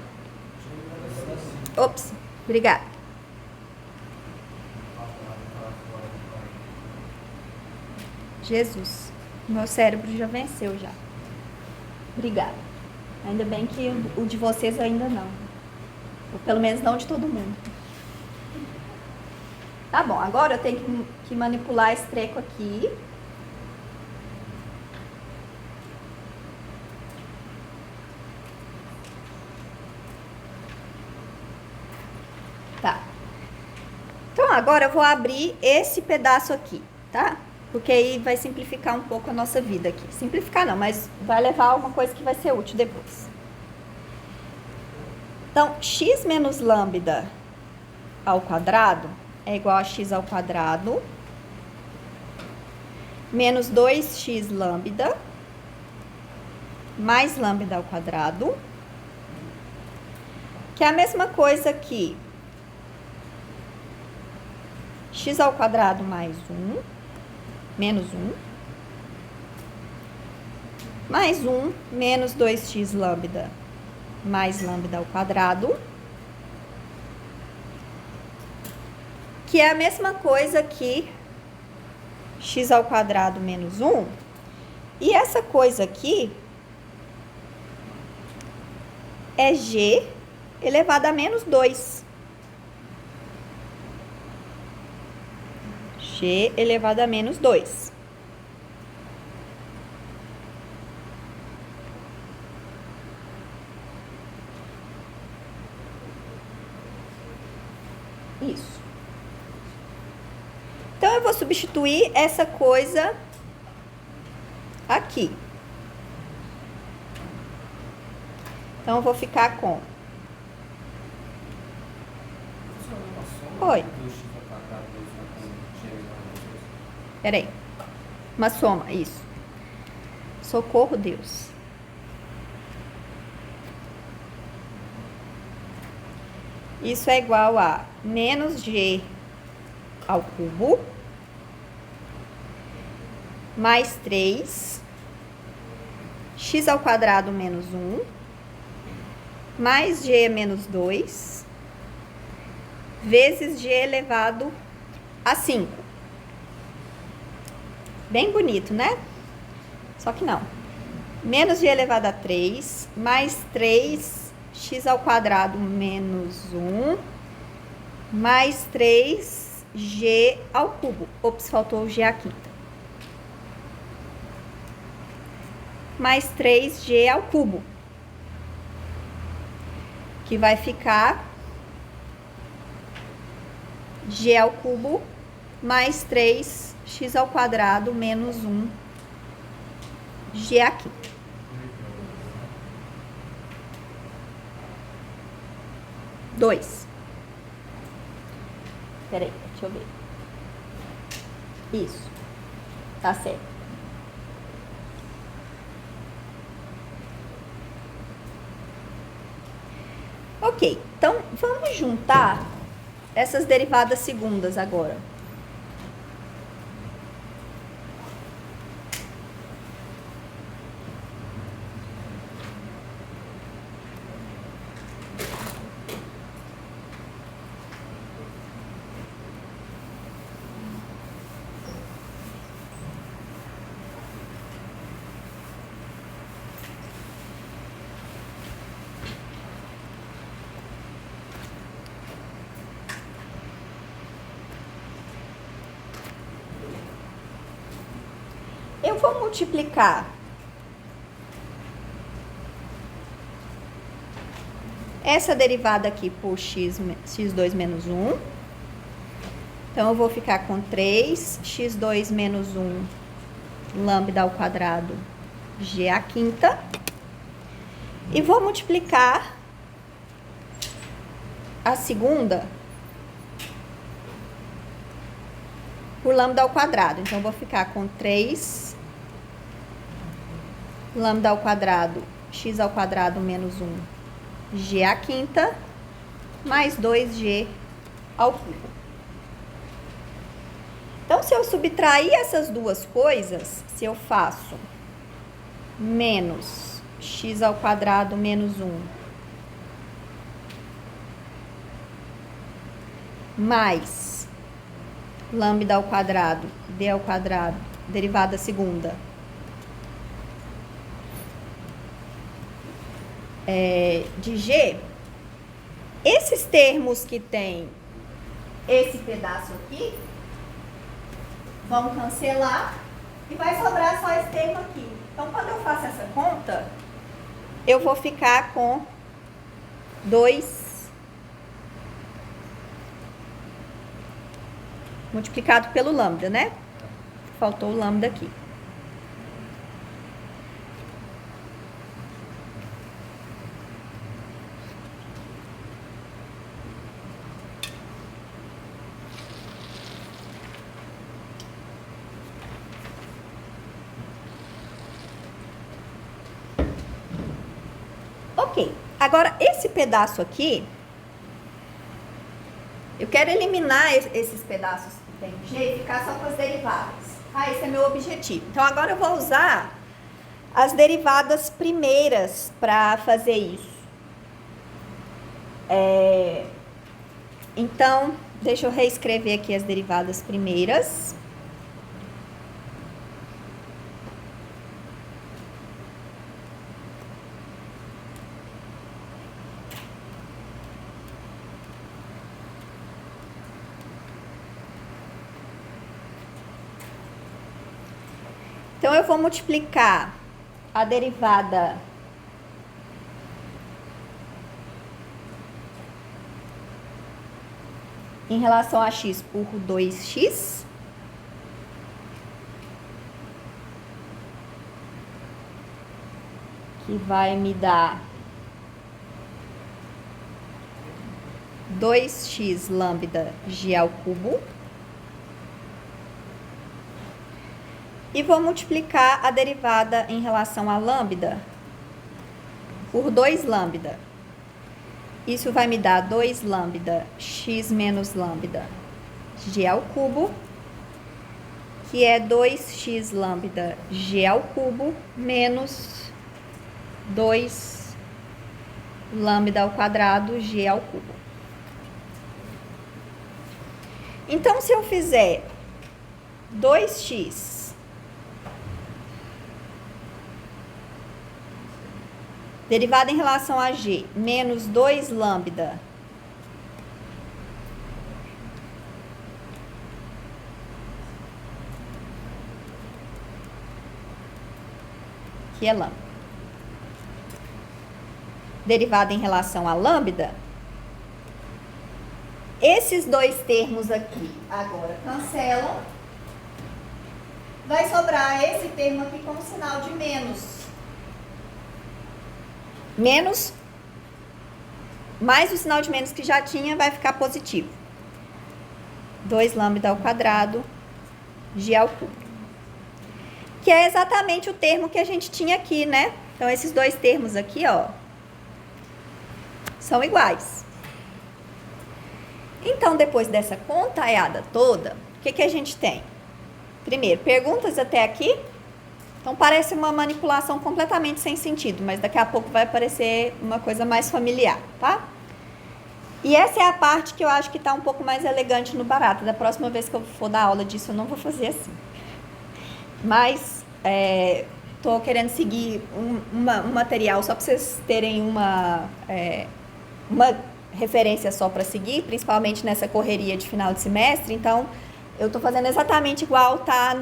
Ops, obrigada. Jesus, meu cérebro já venceu já. Obrigada. Ainda bem que o de vocês ainda não. Ou pelo menos não de todo mundo. Tá bom, agora eu tenho que manipular esse treco aqui. Tá. Então agora eu vou abrir esse pedaço aqui, tá? Porque aí vai simplificar um pouco a nossa vida aqui. Simplificar não, mas vai levar a alguma coisa que vai ser útil depois. Então, x menos lambda ao quadrado é igual a x ao quadrado menos 2x lambda mais lambda ao quadrado, que é a mesma coisa que x ao quadrado mais 1, menos 1, mais 1 menos 2x lambda mais lambda ao quadrado, que é a mesma coisa que x ao quadrado menos 1, e essa coisa aqui é g elevado a menos 2. G elevado a menos 2. Isso. Então, eu vou substituir essa coisa aqui. Então, eu vou ficar com... Oi. Peraí. Uma soma, isso. Socorro, Deus. Isso é igual a menos g ao cubo mais 3 x ao quadrado menos 1 mais g menos 2 vezes g elevado a 5. Bem bonito, né? Só que não. Menos g elevado a 3 mais 3x ao quadrado menos 1 mais 3g ao cubo. Ops, faltou o g à quinta. Mais 3g ao cubo. Que vai ficar g ao cubo mais 3x ao quadrado menos 1g à quinta. Dois. Peraí, deixa eu ver. Isso. Tá certo. Ok, então vamos juntar essas derivadas segundas agora. Eu vou multiplicar essa derivada aqui por x2 menos 1. Então, eu vou ficar com 3x2 menos 1 lambda ao quadrado g à quinta. E vou multiplicar a segunda por lambda ao quadrado. Então, eu vou ficar com 3 lambda ao quadrado, x ao quadrado menos 1, g à quinta, mais 2g ao cubo. Então, se eu subtrair essas duas coisas, se eu faço menos x ao quadrado menos 1 mais lambda ao quadrado, d ao quadrado, derivada segunda, de g, esses termos que tem esse pedaço aqui vão cancelar e vai sobrar só esse termo aqui. Então, quando eu faço essa conta, eu vou ficar com 2 multiplicado pelo lambda, né? Faltou o lambda aqui. Ok, agora esse pedaço aqui, eu quero eliminar esses pedaços que tem G e ficar só com as derivadas. Esse é meu objetivo. Então, agora eu vou usar as derivadas primeiras para fazer isso. Então, deixa eu reescrever aqui as derivadas primeiras. Então, eu vou multiplicar a derivada em relação a x por 2x. Que vai me dar 2x lambda g ao cubo. E vou multiplicar a derivada em relação a lambda por 2 lambda. Isso vai me dar 2 lambda x menos lambda g ao cubo, que é 2x lambda g ao cubo menos 2 lambda ao quadrado g ao cubo. Então, se eu fizer 2x derivada em relação a g, menos 2 lambda que é lambda, derivada em relação a lambda, esses dois termos aqui agora cancelam, vai sobrar esse termo aqui com o sinal de menos. Menos, mais o sinal de menos que já tinha, vai ficar positivo. 2 lambda ao quadrado, g ao cubo. Que é exatamente o termo que a gente tinha aqui, né? Então, esses dois termos aqui, ó, são iguais. Então, depois dessa contaiada toda, o que a gente tem? Primeiro, perguntas até aqui? Então, parece uma manipulação completamente sem sentido, mas daqui a pouco vai aparecer uma coisa mais familiar, tá? E essa é a parte que eu acho que tá um pouco mais elegante no barato. Da próxima vez que eu for dar aula disso, eu não vou fazer assim. Mas, tô querendo seguir um material só para vocês terem uma referência só para seguir, principalmente nessa correria de final de semestre. Então, eu tô fazendo exatamente igual tá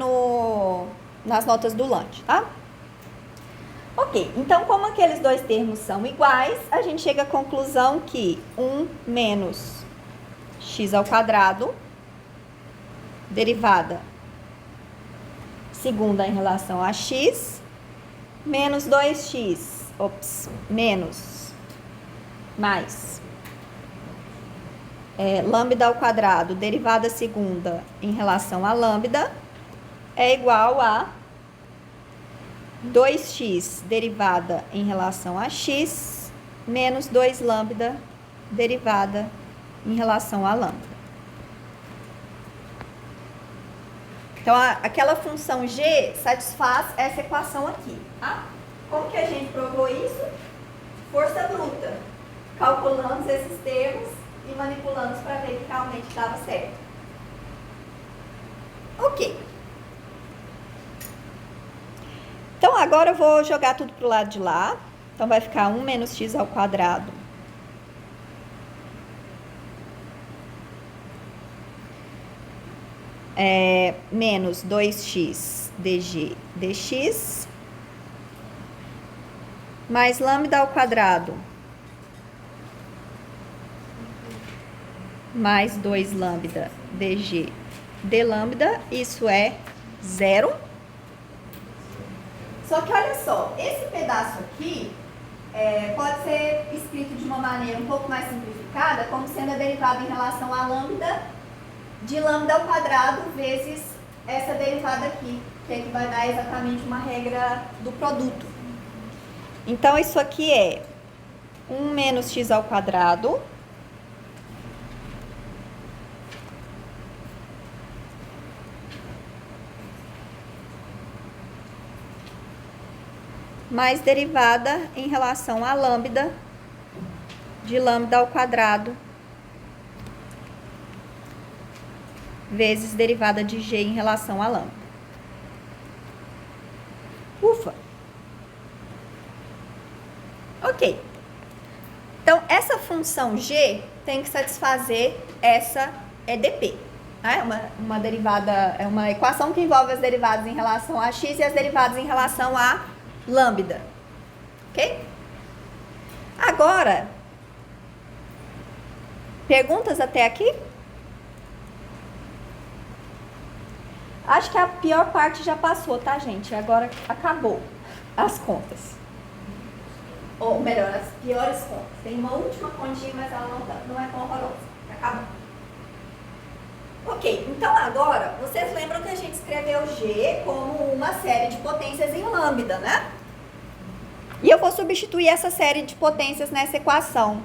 nas notas do lunch, tá? Ok, então como aqueles dois termos são iguais, a gente chega à conclusão que 1 menos x ao quadrado, derivada segunda em relação a x, menos 2x, menos, mais, lambda ao quadrado, derivada segunda em relação a lambda, é igual a 2x derivada em relação a x, menos 2 lambda derivada em relação a lambda. Então, aquela função g satisfaz essa equação aqui, tá? Como que a gente provou isso? Força bruta. Calculamos esses termos e manipulamos para ver que realmente estava certo. Ok. Então, agora eu vou jogar tudo para o lado de lá. Então, vai ficar 1 menos x ao quadrado menos 2x dg dx mais lambda ao quadrado mais 2 lambda dg d lambda, isso é 0. Só que olha só, esse pedaço aqui pode ser escrito de uma maneira um pouco mais simplificada, como sendo a derivada em relação a lambda de lambda ao quadrado vezes essa derivada aqui, que é que vai dar exatamente uma regra do produto. Então, isso aqui é 1 menos x ao quadrado mais derivada em relação a lambda de lambda ao quadrado vezes derivada de g em relação a lambda. Ufa! Ok. Então, essa função g tem que satisfazer essa EDP. É uma derivada, é uma equação que envolve as derivadas em relação a x e as derivadas em relação a lambda. Ok? Agora, perguntas até aqui? Acho que a pior parte já passou, tá, gente? Agora acabou as contas. Ou melhor, as piores contas. Tem uma última continha, mas ela não é tão horrorosa. Acabou. Ok, então agora, vocês lembram que a gente escreveu G como uma série de potências em lambda, né? E eu vou substituir essa série de potências nessa equação.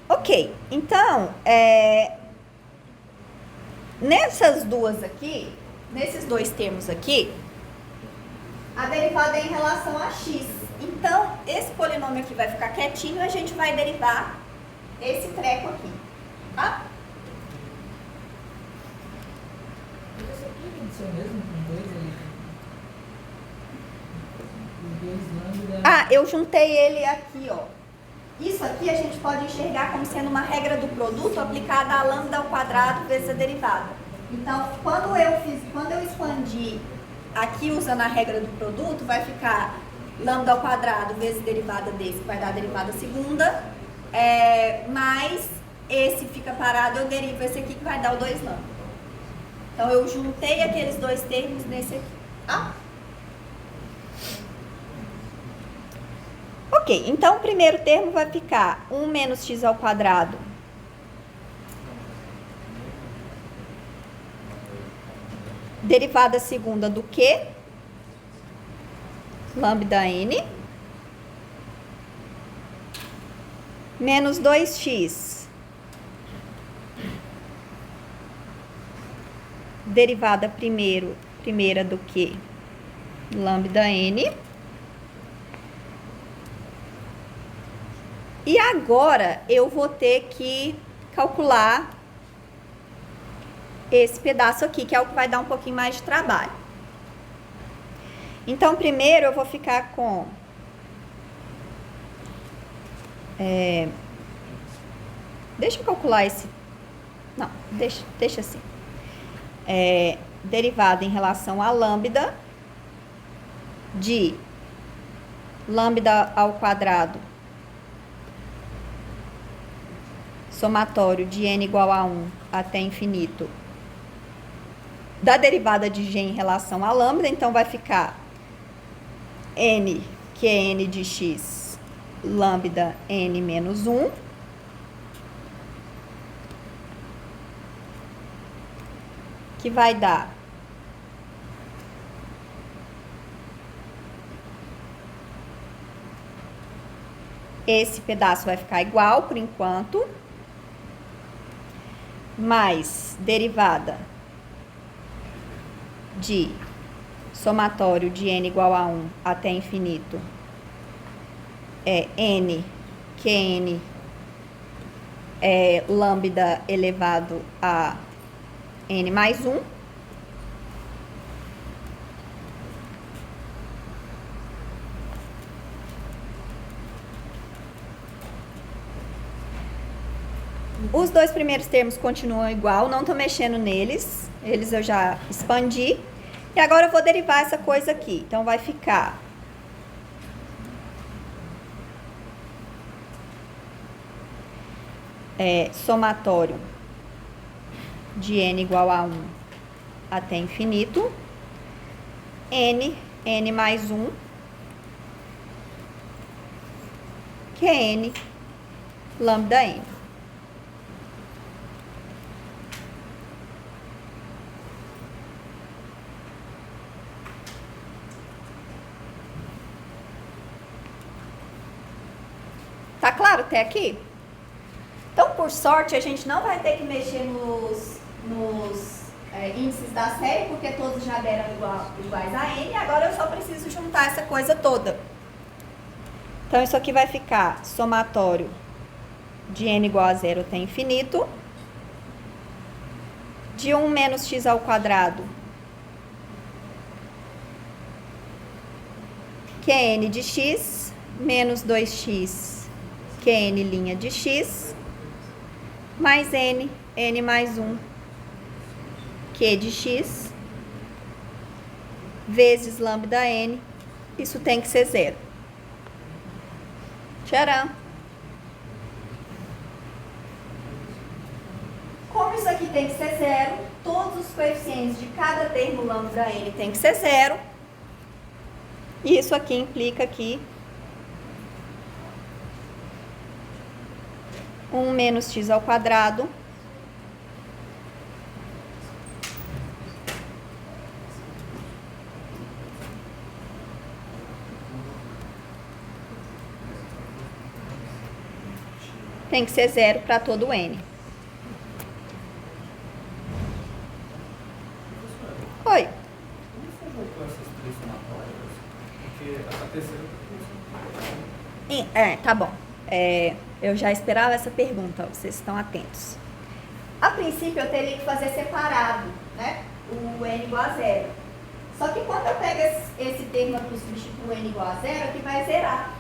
Ok, então, nessas duas aqui, nesses dois termos aqui, a derivada é em relação a x. Então, esse polinômio aqui vai ficar quietinho e a gente vai derivar esse treco aqui, tá? Isso aqui aconteceu mesmo com 2 aí. Os 2 lambda. Ah, eu juntei ele aqui, ó. Isso aqui a gente pode enxergar como sendo uma regra do produto aplicada a lambda ao quadrado vezes a derivada. Então, quando eu expandi aqui usando a regra do produto, vai ficar lambda ao quadrado vezes derivada desse, que vai dar a derivada segunda, mais esse fica parado, eu derivo esse aqui que vai dar o 2 lambda. Então, eu juntei aqueles dois termos nesse aqui, tá? Ok, então o primeiro termo vai ficar 1 menos x ao quadrado derivada segunda do quê? Lambda n menos 2x derivada primeira do quê? Lambda n. E agora eu vou ter que calcular esse pedaço aqui, que é o que vai dar um pouquinho mais de trabalho. Então, primeiro eu vou ficar com... deixa eu calcular esse... Não, deixa assim. Derivada em relação a lambda de lambda ao quadrado, somatório de n igual a 1 até infinito, da derivada de g em relação a lambda, então vai ficar n, que é n de x, lambda n menos 1, que vai dar esse pedaço vai ficar igual por enquanto, mais derivada de somatório de n igual a 1 até infinito é n, que n é lambda elevado a n mais 1. Os dois primeiros termos continuam igual, não estou mexendo neles, eles eu já expandi. E agora eu vou derivar essa coisa aqui, então vai ficar somatório de n igual a 1 até infinito, n mais 1, que é n lambda n. Tá claro até aqui? Então, por sorte, a gente não vai ter que mexer nos índices da série, porque todos já deram iguais a n, agora eu só preciso juntar essa coisa toda. Então, isso aqui vai ficar somatório de n igual a 0 até infinito, de 1 menos x ao quadrado, que é n de x, menos 2x, que é n' de x, mais n mais 1, q de x, vezes lambda n, isso tem que ser 0. Tcharam! Como isso aqui tem que ser 0, todos os coeficientes de cada termo lambda n tem que ser 0, e isso aqui implica que 1 menos x ao quadrado tem que ser 0 para todo n. Oi. Como você juntou essas três somatórias? Porque a terceira Tá bom. Eu já esperava essa pergunta, vocês estão atentos. A princípio, eu teria que fazer separado, né? O n igual a 0. Só que quando eu pego esse termo aqui e substituo o n igual a 0, aqui vai zerar.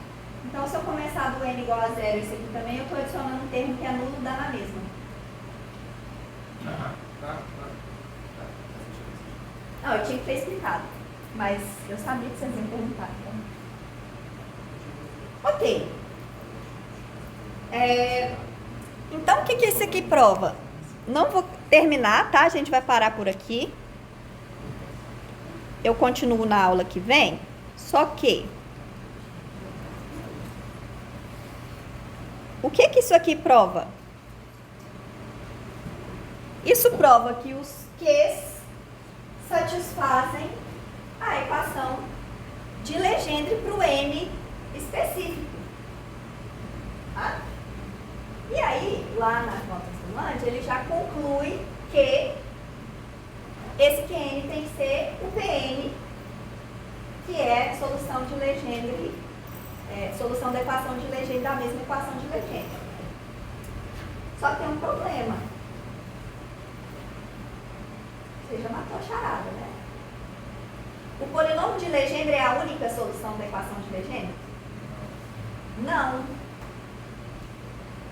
Então, se eu começar do n igual a 0 esse aqui também, eu estou adicionando um termo que é nulo, dá na mesma. Não, eu tinha que ter explicado, mas eu sabia que vocês iam perguntar. Então. Ok. Então, o que isso aqui prova? Não vou terminar, tá? A gente vai parar por aqui. Eu continuo na aula que vem, só que... O que isso aqui prova? Isso prova que os Qs satisfazem a equação de Legendre para o n específico. Tá? E aí, lá nas notas do Land, ele já conclui que esse Qn tem que ser o Pn, que é solução de Legendre, solução da equação de Legendre da mesma equação de Legendre. Só que tem um problema. Você já matou a charada, né? O polinômio de Legendre é a única solução da equação de Legendre? Não.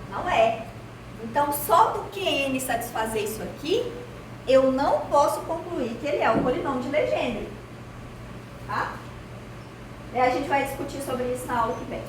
Não é. Então, só do Qn satisfazer isso aqui, eu não posso concluir que ele é o polinômio de Legendre. Tá? E a gente vai discutir sobre isso na aula que vem.